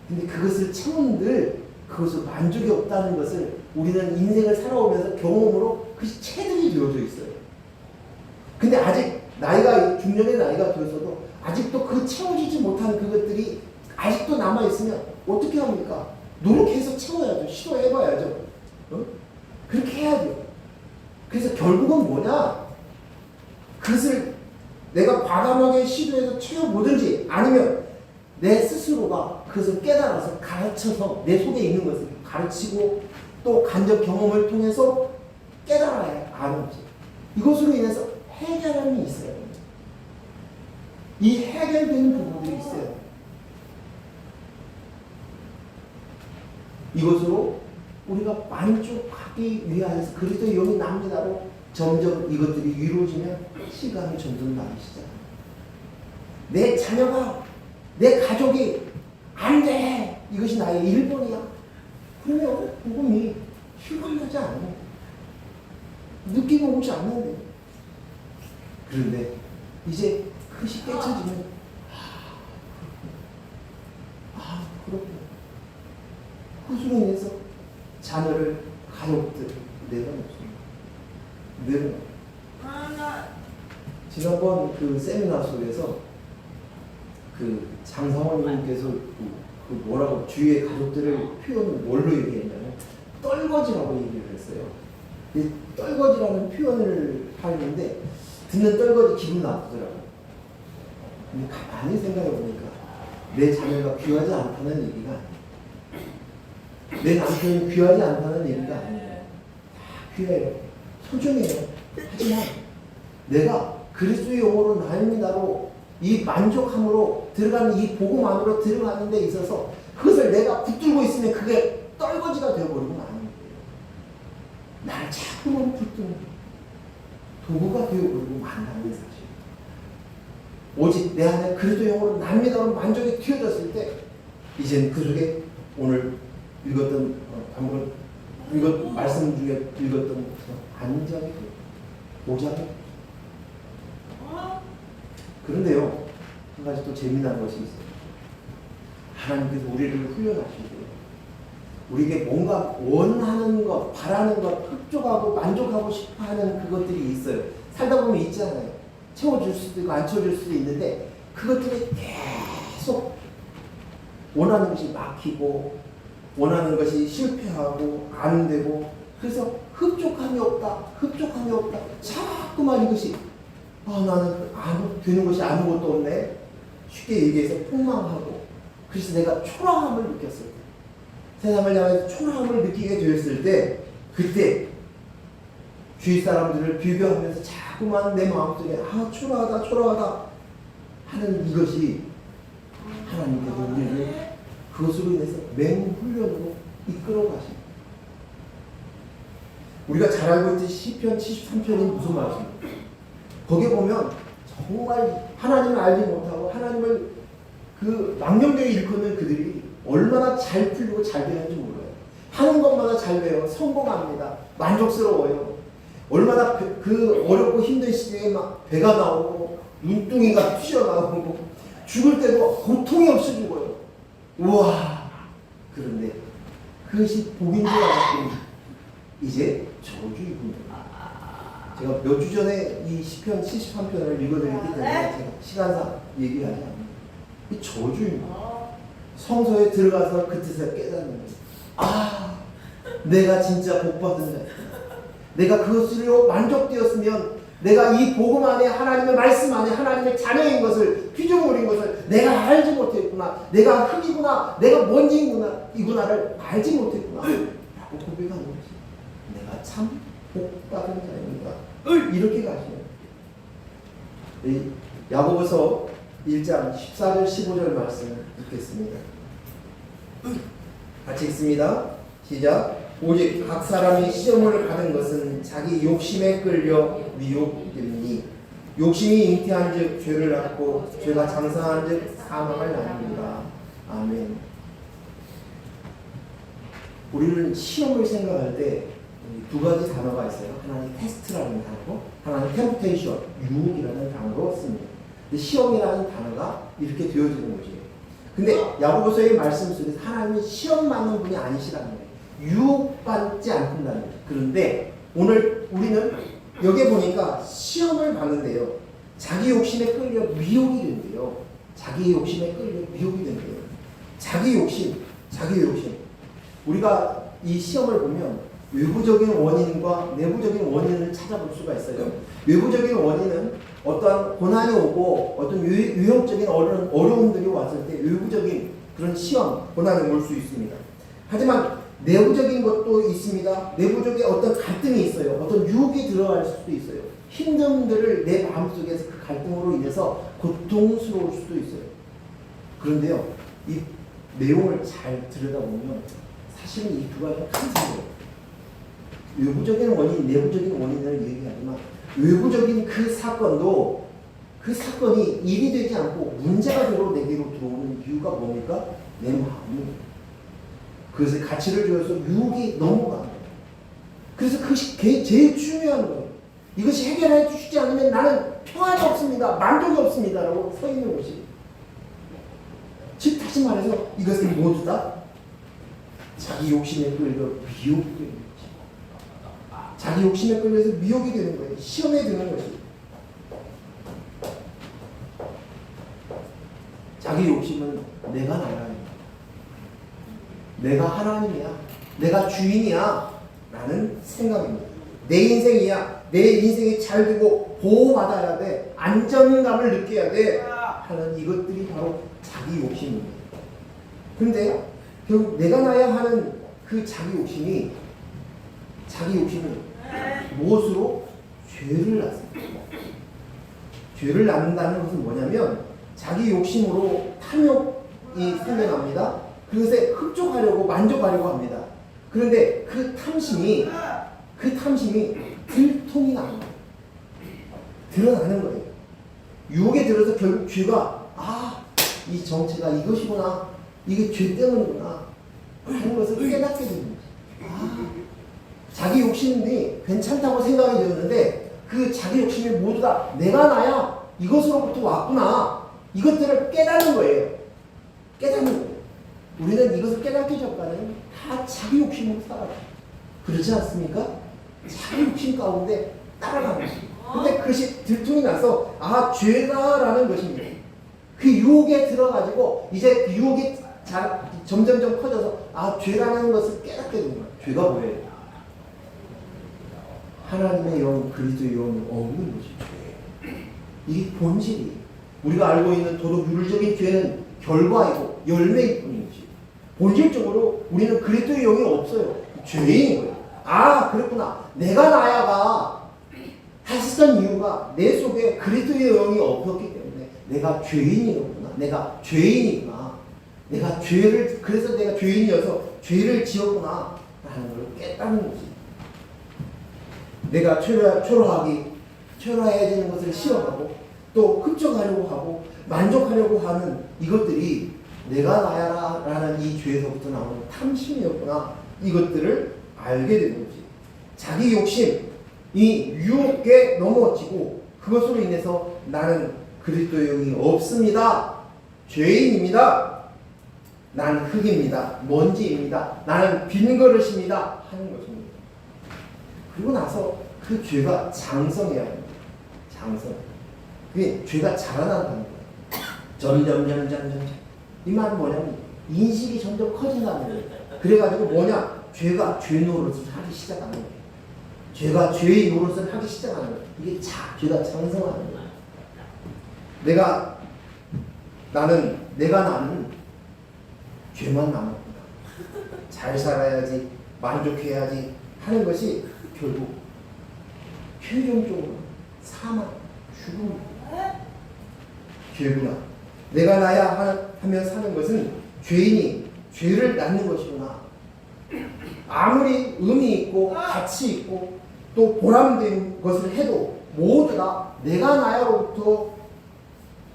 근데 그것을 채운들 그것을 만족이 없다는 것을 우리는 인생을 살아오면서 경험으로 그것이 체득이 되어져 있어요. 근데 아직 나이가, 중년의 나이가 되어서도 아직도 그 채워지지 못한 그것들이 아직도 남아있으면 어떻게 합니까? 노력해서 채워야죠. 시도해봐야죠. 그렇게 해야죠. 그래서 결국은 뭐냐? 그것을 내가 과감하게 시도해서 채워보든지, 아니면 내 스스로가 그것을 깨달아서 가르쳐서 내 속에 있는 것을 가르치고 또 간접 경험을 통해서 깨달아야 아는 거지. 이것으로 인해서 해결함이 있어요. 이 해결되는 부분들이 있어요. 이것으로 우리가 만족하기 위하여서 그리스도의 영이 납니다로 점점 이것들이 이루어지면 시간이 점점 나기 시작합니다. 내 자녀가, 내 가족이 안 돼! 이것이 나의 1번이야. 그러면 복음이 실감나지 않아요. 느끼고 오지 않는데. 그런데 이제 그것이 깨쳐지면 그렇구나. 그것으로 인해서 자녀를, 가족들 내려놓습니다. 지난번 그 세미나 속에서 그 장사원님께서 그 뭐라고 주위의 가족들을 표현을 뭘로 얘기했냐면 떨거지라고 얘기를 했어요. 이 떨거지라는 표현을 하는데 듣는 떨거지 기분 나쁘더라고요. 근데 가만히 생각해 보니까 내 자녀가 귀하지 않다는 얘기가 아니에요. 내 남편이 귀하지 않다는 얘기가 아니에요. 다 귀해요. 소중해요. 하지만 내가 그리스도의 영으로 나입니다로 이 만족함으로 들어가는 이 복음 안으로 들어가는 데 있어서 그것을 내가 붙들고 있으면 그게 떨거지가 되어버리고 마는 거예요. 나를 자꾸만 붙드는 도구가 되어버리고 만다는 사실. 오직 내 안에 그리스도 영으로 납니다로 만족이 튀어졌을 때 이젠 그 속에 오늘 읽었던 방금 말씀 중에 읽었던 안정이 보장이. 그런데요, 한 가지 또 재미난 것이 있어요. 하나님께서 우리를 훈련하시고요. 우리에게 뭔가 원하는 것, 바라는 것, 흡족하고 만족하고 싶어하는 그것들이 있어요. 살다 보면 있잖아요. 채워줄 수도 있고 안 채워줄 수도 있는데 그것들이 계속 원하는 것이 막히고 원하는 것이 실패하고 안 되고 그래서 흡족함이 없다. 자꾸만 이것이 나는 되는 것이 아무것도 없네. 쉽게 얘기해서 폭망하고 그래서 내가 초라함을 느꼈을 때 세상을 향해서 초라함을 느끼게 되었을 때 그때 주위 사람들을 비교하면서 자꾸만 내 마음속에 초라하다 하는 이것이 하나님께서 우리를 그것으로 인해서 맹훈련으로 이끌어 가십니다. 우리가 잘 알고 있듯이 시편 73편이 무슨 말씀입니까? 거기에 보면 정말 하나님을 알지 못하고 하나님을 그 망령되게 일컫는 그들이 얼마나 잘 풀리고 잘 되는지 몰라요. 하는 것마다 잘 돼요. 성공합니다. 만족스러워요. 얼마나 그 어렵고 힘든 시대에 막 배가 나오고 눈둥이가 튀어나오고 죽을 때도 고통이 없이 죽어요. 우와. 그런데 그것이 복인 줄 알았더니 이제 저주이군요. 제가 몇 주 전에 이 시편 73편을 읽어드렸기 때문에 제가 시간상 얘기하지 않습니다. 이 저주입니다. 성소에 들어가서 그 뜻을 깨닫는 거예요. 내가 진짜 복받은 자였구나. 내가 그것으로 만족되었으면 내가 이 복음 안에 하나님의 말씀 안에 하나님의 자녀인 것을 피조물인 것을 내가 알지 못했구나. 내가 흙이구나. 내가 먼지이구나를 알지 못했구나. 라고 고백하는 거지. 내가 참 복받은 자입니다. 이렇게 가시네요. 야고보서 1장 14절 15절 말씀을 읽겠습니다. 같이 읽습니다. 시작. 오직 각 사람이 시험을 받은 것은 자기 욕심에 끌려 미혹되니 욕심이 잉태한 즉 죄를 낳고 죄가 장성한 즉 사망을 낳습니다. 아멘. 우리는 시험을 생각할 때 두 가지 단어가 있어요. 하나는 테스트라는 단어고 하나는 템프테이션, 유혹이라는 단어로 씁니다. 근데 시험이라는 단어가 이렇게 되어지는 거죠. 근데 야고보서의 말씀 속에서 하나님이 시험 받는 분이 아니시라는 거예요. 유혹받지 않는다는 거예요. 그런데 오늘 우리는 여기에 보니까 시험을 받는데요. 자기 욕심에 끌려 미혹이 된대요. 자기 욕심에 끌려 미혹이 된대요. 자기 욕심. 우리가 이 시험을 보면 외부적인 원인과 내부적인 원인을 찾아볼 수가 있어요. 외부적인 원인은 어떠한 고난이 오고 어떤 유형적인 어려움들이 왔을 때 외부적인 그런 시험, 고난이 올 수 있습니다. 하지만 내부적인 것도 있습니다. 내부적인 어떤 갈등이 있어요. 어떤 유혹이 들어갈 수도 있어요. 힘듦들을 내 마음속에서 그 갈등으로 인해서 고통스러울 수도 있어요. 그런데요, 이 내용을 잘 들여다보면 사실은 이 두 가지가 같은 거예요. 외부적인 원인, 내부적인 원인을 얘기하지만 외부적인 그 사건도 그 사건이 일이 되지 않고 문제가 되로 내게로 들어오는 이유가 뭡니까? 내 마음이 그것을 가치를 줘서 유혹이 넘어가는 거예요. 그래서 그것이 제일 중요한 거예요. 이것이 해결해 주시지 않으면 나는 평안이 없습니다. 만족이 없습니다. 라고 서 있는 것이. 즉 다시 말해서 이것은 모두 다 자기 욕심에 끌려 미혹이 되는 거지. 자기 욕심에 끌려서 미혹이 되는 거예요. 시험에 드는 것이. 자기 욕심은 내가 나라야. 내가 하나님이야. 내가 주인이야. 라는 생각입니다. 내 인생이야. 내 인생이 잘 되고 보호받아야 돼. 안정감을 느껴야 돼. 하는 이것들이 바로 자기 욕심입니다. 근데 결국 내가 나야 하는 그 자기 욕심이 무엇으로? 죄를 낳습니다. 죄를 낳는다는 것은 뭐냐면 자기 욕심으로 탐욕이 생겨납니다. 그것에 흡족하려고 만족하려고 합니다. 그런데 그 탐심이 들통이 나는 거예요. 드러나는 거예요. 유혹에 들어서 결국 죄가 이 정체가 이것이구나. 이게 죄 때문이구나. 하는 것을 깨닫게 되는 거죠. 자기 욕심이 괜찮다고 생각이 되었는데 그 자기 욕심이 모두 다 내가 나야. 이것으로부터 왔구나. 이것들을 깨닫는 거예요. 깨닫는 거예요. 우리는 이것을 깨닫기 전까지는 다 자기 욕심으로 살아요. 그렇지 않습니까? 자기 욕심 가운데 따라가는 거예요. 근데 그것이 들통이 나서 죄다라는 것입니다. 그 유혹에 들어가지고 이제 그 유혹이 점점점 커져서 죄라는 것을 깨닫게 되는 거예요. 죄가 뭐예요? 하나님의 영, 그리스도의 영이 없는 것이 죄예요. 이게 본질이에요. 우리가 알고 있는 도덕률적인 죄는 결과이고 열매일 뿐인 것이에요. 본질적으로 우리는 그리스도의 영이 없어요. 죄인인 거예요. 그렇구나. 내가 나야가 했었던 이유가 내 속에 그리스도의 영이 없었기 때문에 내가 죄인이구나. 내가 죄인이구나. 그래서 내가 죄인이어서 죄를 지었구나. 라는 걸 깨닫는 거지. 내가 초라해야 되는 것을 싫어하고 또 흡족하려고 하고 만족하려고 하는 이것들이 내가 나야라는 이 죄에서부터 나오는 탐심이었구나. 이것들을 알게 되는 거지. 자기 욕심, 이 유혹에 넘어지고 그것으로 인해서 나는 그리스도의 영이 없습니다. 죄인입니다. 나는 흙입니다. 먼지입니다. 나는 빈 그릇입니다. 하는 것입니다. 그리고 나서 그 죄가 장성해야 합니다. 장성. 그게 죄가 자라난다는 거예요. 점점. 이 말은 뭐냐면 인식이 점점 커진다는 거예요. 그래가지고 죄가 죄 노릇을 하기 시작하는 거예요. 죄가 죄의 노릇을 하기 시작하는 거예요. 이게 죄가 장성하는 거예요. 나는 죄만 남았구나. 잘 살아야지, 만족해야지 하는 것이 결국 최종적으로 사망, 죽음, 죄구나. 내가 나야 하며 사는 것은 죄인이 죄를 낳는 것이구나. 아무리 의미 있고 가치 있고 또 보람된 것을 해도 모두 다 내가 나야로부터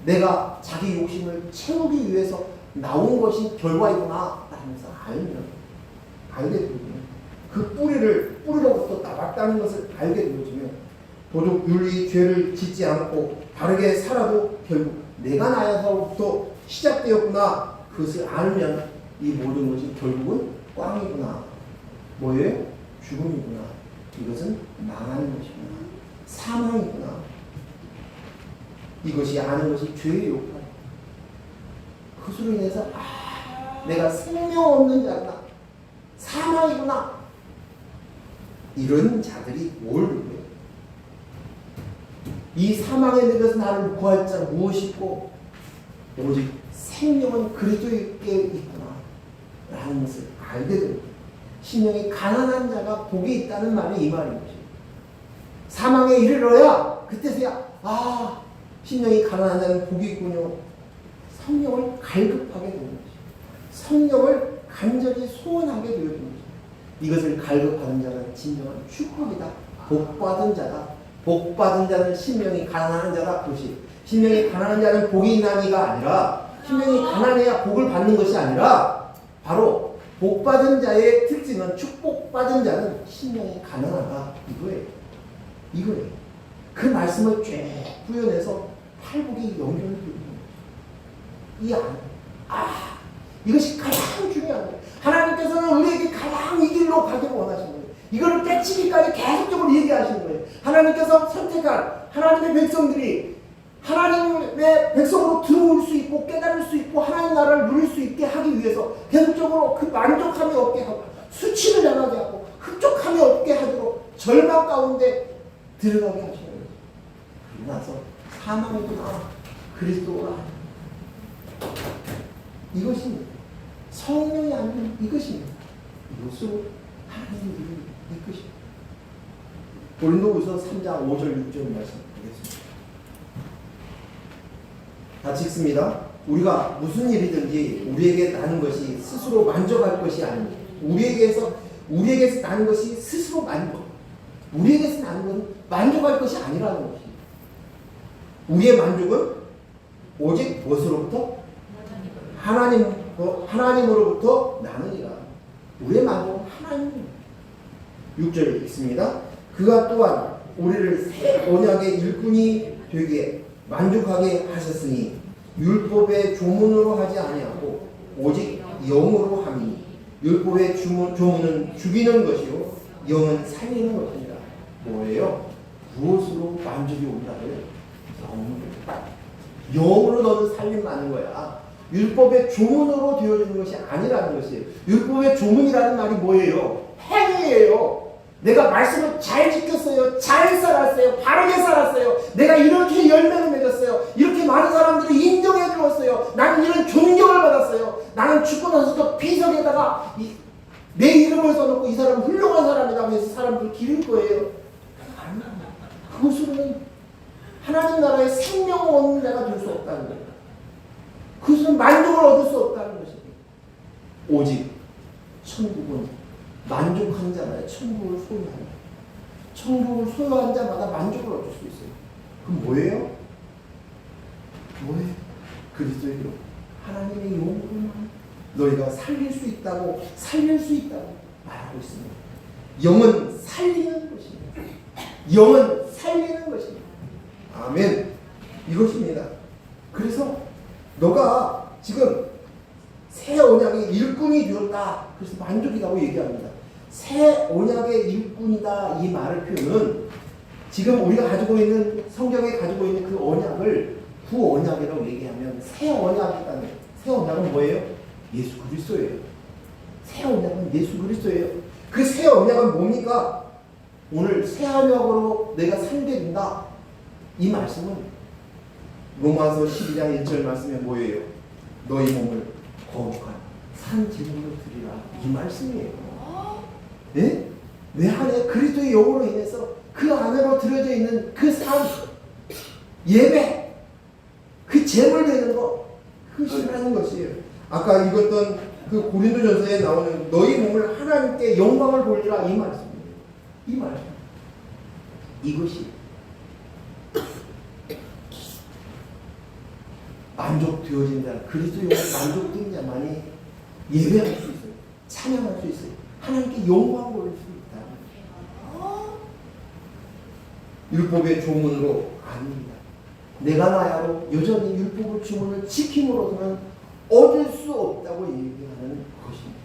내가 자기 욕심을 채우기 위해서 나온 것이 결과이구나 하면서 알게 되거든요. 그 뿌리로부터 따봤다는 것을 알게 되어지면 도덕, 윤리, 죄를 짓지 않고 바르게 살아도 결국 내가 나야서부터 시작되었구나. 그것을 알면 이 모든 것이 결국은 꽝이구나. 뭐예요? 죽음이구나. 이것은 망하는 것이구나. 사망이구나. 이것이 아는 것이 죄의 역할. 그것으로 인해서 내가 생명 없는 자구나. 사망이구나. 이런 자들이 뭘 누구예요? 이 사망에 내려서 나를 구할 자 무엇이 있고 오직 생명은 그리스도께 있구나 라는 것을 알게 됩니다. 심령이 가난한 자가 복이 있다는 말이 이 말인 것이에요. 사망에 이르러야 그때서야 심령이 가난한 자는 복이 있군요. 성령을 갈급하게 되는 것이에요. 성령을 간절히 소원하게 되어지는 것이에요. 이것을 갈급하는 자는 진정한 축복이다. 복받은 자다. 복받은 자는 심령이 가난한 자다. 그것이 심령이 가난한 자는 복이 있나니가 아니라 심령이 가난해야 복을 받는 것이 아니라 바로 복받은 자의 특징은 축복받은 자는 심령이 가난하다. 이거예요. 그 말씀을 쭉 구현해서 팔복이 연결되는 거예요. 이것이 가장 중요한 거예요. 하나님께서는 우리에게 가장 이 길로 가기를 원하시는 거예요. 이거를 깨치기까지 계속적으로 얘기하시는 거예요. 하나님께서 선택한 하나님의 백성들이 하나님의 백성으로 들어올 수 있고 깨달을 수 있고 하나님 나라를 누릴 수 있게 하기 위해서 계속적으로 그 만족함이 없게 하고 수치를 당하게 하고 흡족함이 없게 하도록 절망 가운데 들어가게 하시는 거예요. 그러고 나서 사망이구나 그리스도가 이것입니다. 성령이 아닌 이것입니다. 이것으로 하나님을 이끄십니다. 고린도후서 3장 5절 6절 말씀 보겠습니다. 같이 읽습니다. 우리가 무슨 일이든지 우리에게 나는 것이 스스로 만족할 것이 아닙니다. 우리에게서 나는 것이 스스로 우리에게서 나는 건 만족할 것이 아니라는 것입니다. 우리의 만족은 오직 무엇으로부터? 하나님으로부터 나느니라. 우리의 만족은 하나님입니다. 6절 읽습니다. 그가 또한 우리를 새 언약의 일꾼이 되게 만족하게 하셨으니 율법의 조문으로 하지 아니하고 오직 영으로 함이니 율법의 조문은 죽이는 것이요 영은 살리는 것이니라. 뭐예요? 무엇으로 만족이 온다고요? 영으로 너는 살림하는 거야. 율법의 조문으로 되어지는 것이 아니라는 것이에요. 율법의 조문이라는 말이 뭐예요? 행위예요. 내가 말씀을 잘 지켰어요. 잘 살았어요. 바르게 살았어요. 내가 이렇게 열매를 맺었어요. 이렇게 많은 사람들이 인정해 주었어요. 나는 이런 존경을 받았어요. 나는 죽고 나서도 비석에다가 내 이름을 써놓고 이 사람은 훌륭한 사람이라고 해서 사람들 기를 거예요. 그것으로는 하나님 나라의 생명을 얻는 자가 될 수 없다는 거예요. 그것은 만족을 얻을 수 없다는 것입니다. 오직 천국은 만족한 자마다 천국을 소유한다. 천국을 소유한 자마다 만족을 얻을 수 있어요. 그럼 뭐예요? 그리스도의 영. 하나님의 영으로만 너희가 살릴 수 있다고 말하고 있습니다. 영은 살리는 것입니다. 영은 살리는 것입니다. 아멘. 이것입니다. 그래서 너가 지금 새 언약의 일꾼이 되었다. 그래서 만족이라고 얘기합니다. 새 언약의 일꾼이다. 이 말을 표현은 지금 우리가 가지고 있는 성경에 가지고 있는 그 언약을 구 언약이라고 얘기하면 새 언약이라는 새 언약은 뭐예요? 예수 그리스도예요. 새 언약은 예수 그리스도예요. 그 새 언약은 뭡니까? 오늘 새 언약으로 내가 살게 된다. 이 말씀은 로마서 12장 1절 말씀에 뭐예요? 너희 몸을 거룩한 산 제물로 드리라. 이 말씀이에요. 네? 내 안에 그리스도의 영으로 인해서 그 안으로 들어져 있는 그 산, 예배, 그 제물 되는 거, 그것이라는 것이에요. 아까 읽었던 그 고린도전서에 나오는 너희 몸을 하나님께 영광을 돌리라. 이 말씀이에요. 이 말씀. 이것이 만족되어진 자, 그리스도의 만족된 자만이 예배할 수 있어요. 찬양할 수 있어요. 하나님께 영광 돌릴 수 있다. 율법의 조문으로 아닙니다. 내가 나야로 여전히 율법의 조문을 지킴으로서는 얻을 수 없다고 얘기하는 것입니다.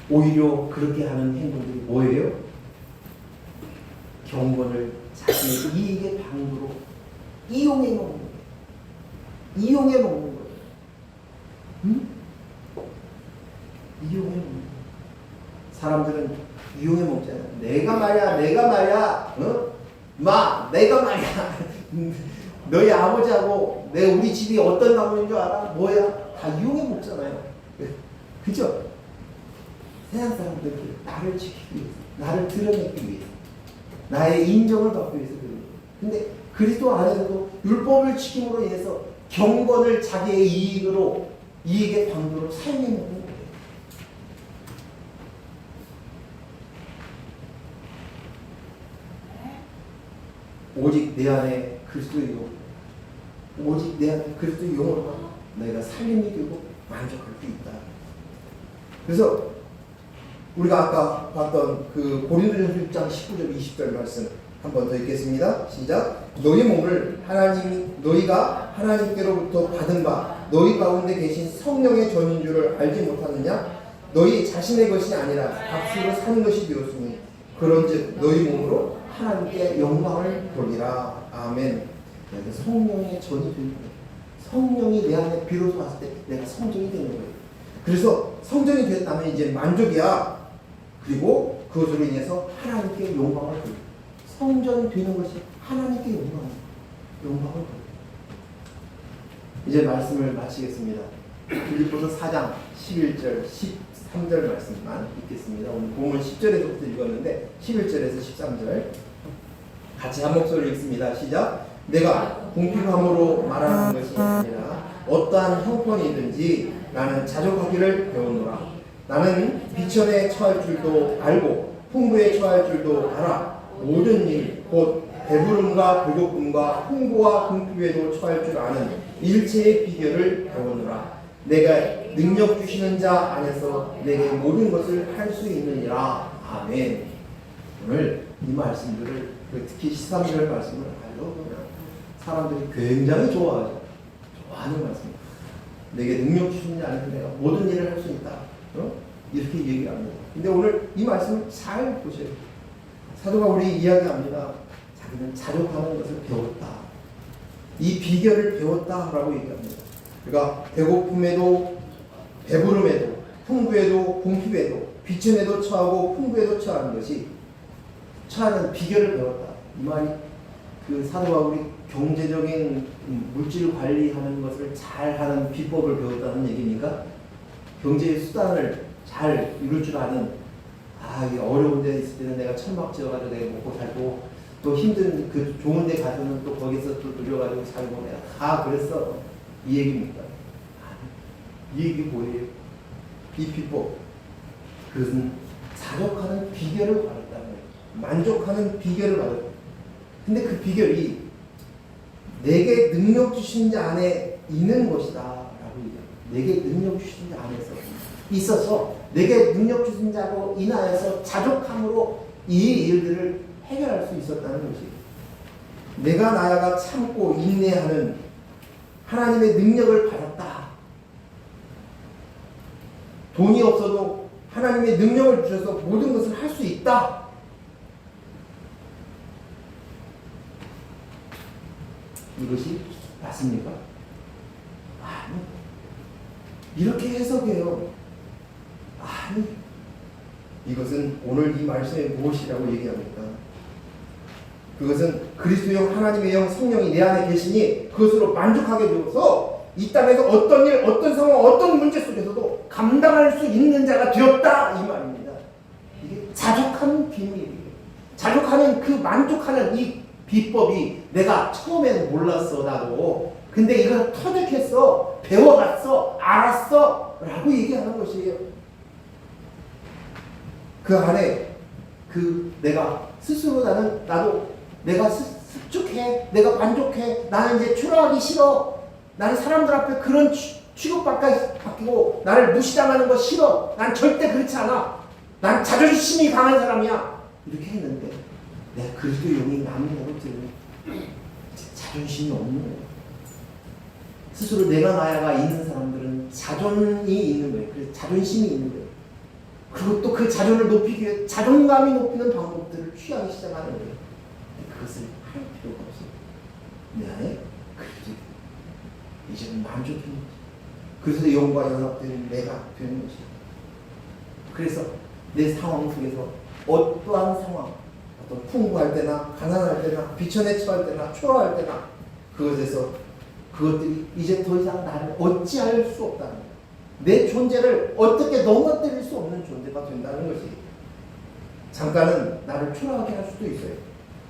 오히려 그렇게 하는 행동들이 뭐예요? 경건을 자신의 이익의 방도로 이용해 먹는 거예요. 이용해 먹는 거예요. 응? 이용해 먹는 거예요. 사람들은 이용해 먹잖아요. 내가 말이야, 어? 내가 말이야. 너희 아버지하고 우리 집이 어떤 가문인 줄 알아? 뭐야? 다 이용해 먹잖아요. 그죠? 세상 사람들이 나를 지키기 위해서, 나를 드러내기 위해서, 나의 인정을 받기 위해서 그래요. 근데 그리스도 안에서도 율법을 지킴으로 인해서 경건을 자기의 이익의 방도로 사용해 먹는 거예요. 오직 내 안에 그리스도의 영, 오직 내 안에 그리스도의 영으로 내가 살림이 되고 만족할 수 있다. 그래서 우리가 아까 봤던 그 고린도전서 6장 19절 20절 말씀 한 번 더 읽겠습니다. 시작. 너희 몸을 너희가 하나님께로부터 받은 바 너희 가운데 계신 성령의 전인 줄을 알지 못하느냐? 너희 자신의 것이 아니라 값으로 산 것이 되었으니 그런즉 너희 몸으로 하나님께 영광을 돌리라. 아멘. 내가 성령의 전이 되는 거예요. 성령이 내 안에 비로소 왔을 때 내가 성전이 되는 거예요. 그래서 성전이 됐다면 이제 만족이야. 그리고 그것으로 인해서 하나님께 영광을 돌려. 성전이 되는 것이 하나님께 영광을 돌려. 이제 말씀을 마치겠습니다. 빌립보서 4장 11절 13절 말씀만 읽겠습니다. 오늘 본문 10절에서부터 읽었는데 11절에서 13절 같이 한 목소리로 읽습니다. 시작. 내가 공평함으로 말하는 것이 아니라 어떠한 형편이든지 나는 자족하기를 배우노라. 나는 비천에 처할 줄도 알고 풍부에 처할 줄도 알아. 모든 일 곧 배부름과 배고픔과 풍부와 궁핍에도 처할 줄 아는 일체의 비결을 배우노라. 내가 능력 주시는 자 안에서 내게 모든 것을 할 수 있느니라. 아멘. 오늘 이 말씀들을 특히 13절 말씀을 알려보면 사람들이 굉장히 좋아하는 말씀입니다. 내게 능력 주시는 자 안에서 내가 모든 일을 할 수 있다. 이렇게 얘기합니다. 근데 오늘 이 말씀을 잘 보셔야 돼요. 사도가 우리 이야기합니다. 자기는 자족하는 것을 배웠다. 이 비결을 배웠다라고 얘기합니다. 그러니까 배고픔에도 배부름에도 풍부에도 궁핍에도 비천에도 처하고 풍부에도 처하는 것이 처하는 비결을 배웠다. 이 말이 그 사도가 우리 경제적인 물질 관리하는 것을 잘하는 비법을 배웠다는 얘기니까 경제의 수단을 잘 이룰 줄 아는 이게 어려운 데 있을 때는 내가 천막 지어가지고 내가 먹고 살고 또 힘든 그 좋은 데 가서는 또 거기서 또 누려가지고 살고 내가 다 그랬어. 이 얘기입니까? 이 얘기 뭐예요? 이 비법. 그것은 자족하는 비결을 받았다는 거예요. 만족하는 비결을 받았다. 근데 그 비결이 내게 능력 주신 자 안에 있는 것이다 라고 얘기해요. 내게 능력 주신 자 안에서 있어서 내게 능력 주신 자로 인하여서 자족함으로 이 일들을 해결할 수 있었다는 것이에요. 내가 나아가 참고 인내하는 하나님의 능력을 받았다. 돈이 없어도 하나님의 능력을 주셔서 모든 것을 할 수 있다. 이것이 맞습니까? 아니, 이렇게 해석해요. 아니, 이것은 오늘 이 말씀에 무엇이라고 얘기합니까? 그것은 그리스도의 영, 하나님의 영, 성령이 내 안에 계시니 그것으로 만족하게 되어서 이 땅에서 어떤 일, 어떤 상황, 어떤 문제 속에서도 감당할 수 있는 자가 되었다 이 말입니다. 이게 자족하는 비밀이에요. 자족하는 그 만족하는 이 비법이 내가 처음에는 몰랐어 나도. 근데 이걸 터득했어, 배워갔어, 알았어 라고 얘기하는 것이에요. 그 안에 내가 스스로 나도 내가 습죽해, 내가 만족해, 나는 이제 초라하기 싫어, 나는 사람들 앞에 그런 취급받고 나를 무시당하는 거 싫어, 난 절대 그렇지 않아, 난 자존심이 강한 사람이야 이렇게 했는데 내가 그리스도의 영이 남는 것들은 자존심이 없는 거예요. 스스로 내가 나야가 있는 사람들은 자존이 있는 거예요. 그래서 자존심이 있는 거예요. 그리고 또 그 자존을 높이기 위해 자존감이 높이는 방법들을 취하기 시작하는 거예요. 그것을 할 필요가 없어요. 내 안에 그리스도 이제는 만족한 거죠. 그래서 영과 연합되는 내가 되는 것이죠. 그래서 내 상황 속에서 어떠한 상황, 어떤 풍부할 때나 가난할 때나 비천에 처할 때나 초라할 때나 그것들이 이제 더 이상 나를 어찌할 수 없다는 거예요. 내 존재를 어떻게 넘어뜨릴 수 없는 존재가 된다는 것이. 잠깐은 나를 초라하게 할 수도 있어요.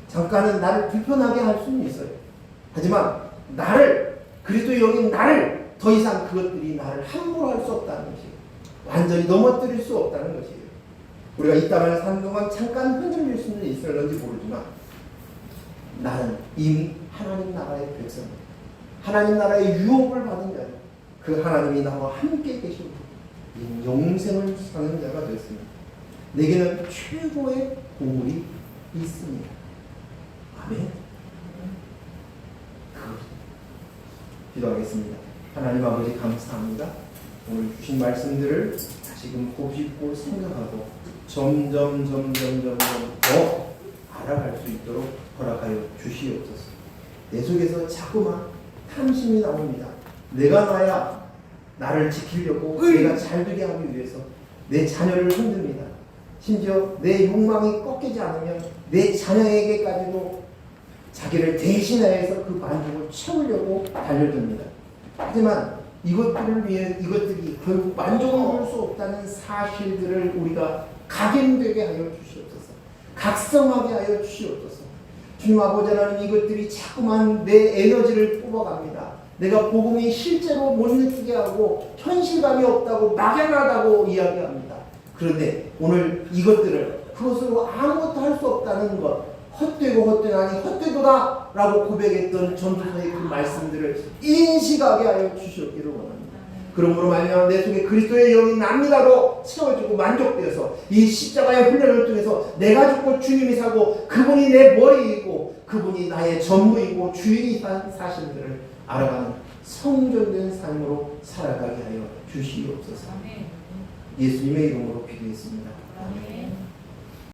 잠깐은 나를 불편하게 할 수는 있어요. 하지만 나를, 그리스도의 영인 나를 더 이상 그것들이 나를 함부로 할 수 없다는 것이에요. 완전히 넘어뜨릴 수 없다는 것이에요. 우리가 이 땅을 사는 동안 잠깐 흔들릴 수는 있을런지 모르지만 나는 이미 하나님 나라의 백성이에요. 하나님 나라의 유업을 받은 자예요. 그 하나님이 나와 함께 계시고 영생을 사는 자가 됐습니다. 내게는 최고의 보물이 있습니다. 아멘. 기도하겠습니다. 하나님 아버지 감사합니다. 오늘 주신 말씀들을 다시금 곱씹고 생각하고 점점 더 알아갈 수 있도록 허락하여 주시옵소서. 내 속에서 자꾸만 탐심이 나옵니다. 내가 나야 나를 지키려고 내가 잘 되게 하기 위해서 내 자녀를 흔듭니다. 심지어 내 욕망이 꺾이지 않으면 내 자녀에게까지도 자기를 대신하여서 그 만족을 채우려고 달려듭니다. 하지만 이것들이 결국 만족을 줄 수 없다는 사실들을 우리가 각인되게 하여 주시옵소서. 각성하게 하여 주시옵소서. 주님 아버지 하나님, 이것들이 자꾸만 내 에너지를 뽑아갑니다. 내가 복음이 실제로 못 느끼게 하고 현실감이 없다고 막연하다고 이야기합니다. 그런데 오늘 이것들을 그것으로 아무것도 할 수 없다는 것, 헛되고 헛되나니 헛되도다 라고 고백했던 전도서의 그 말씀들을 인식하게 하여 주시옵기를 원합니다. 그러므로 말미암아 내 속에 그리스도의 영이 납니다로 채워지고 만족되어서 이 십자가의 훈련을 통해서 내가 죽고 주님이 사고 그분이 내 머리이고 그분이 나의 전부이고 주인이 한 사실들을 알아가는 성전된 삶으로 살아가게 하여 주시옵소서. 예수님의 이름으로 기도했습니다. 아멘.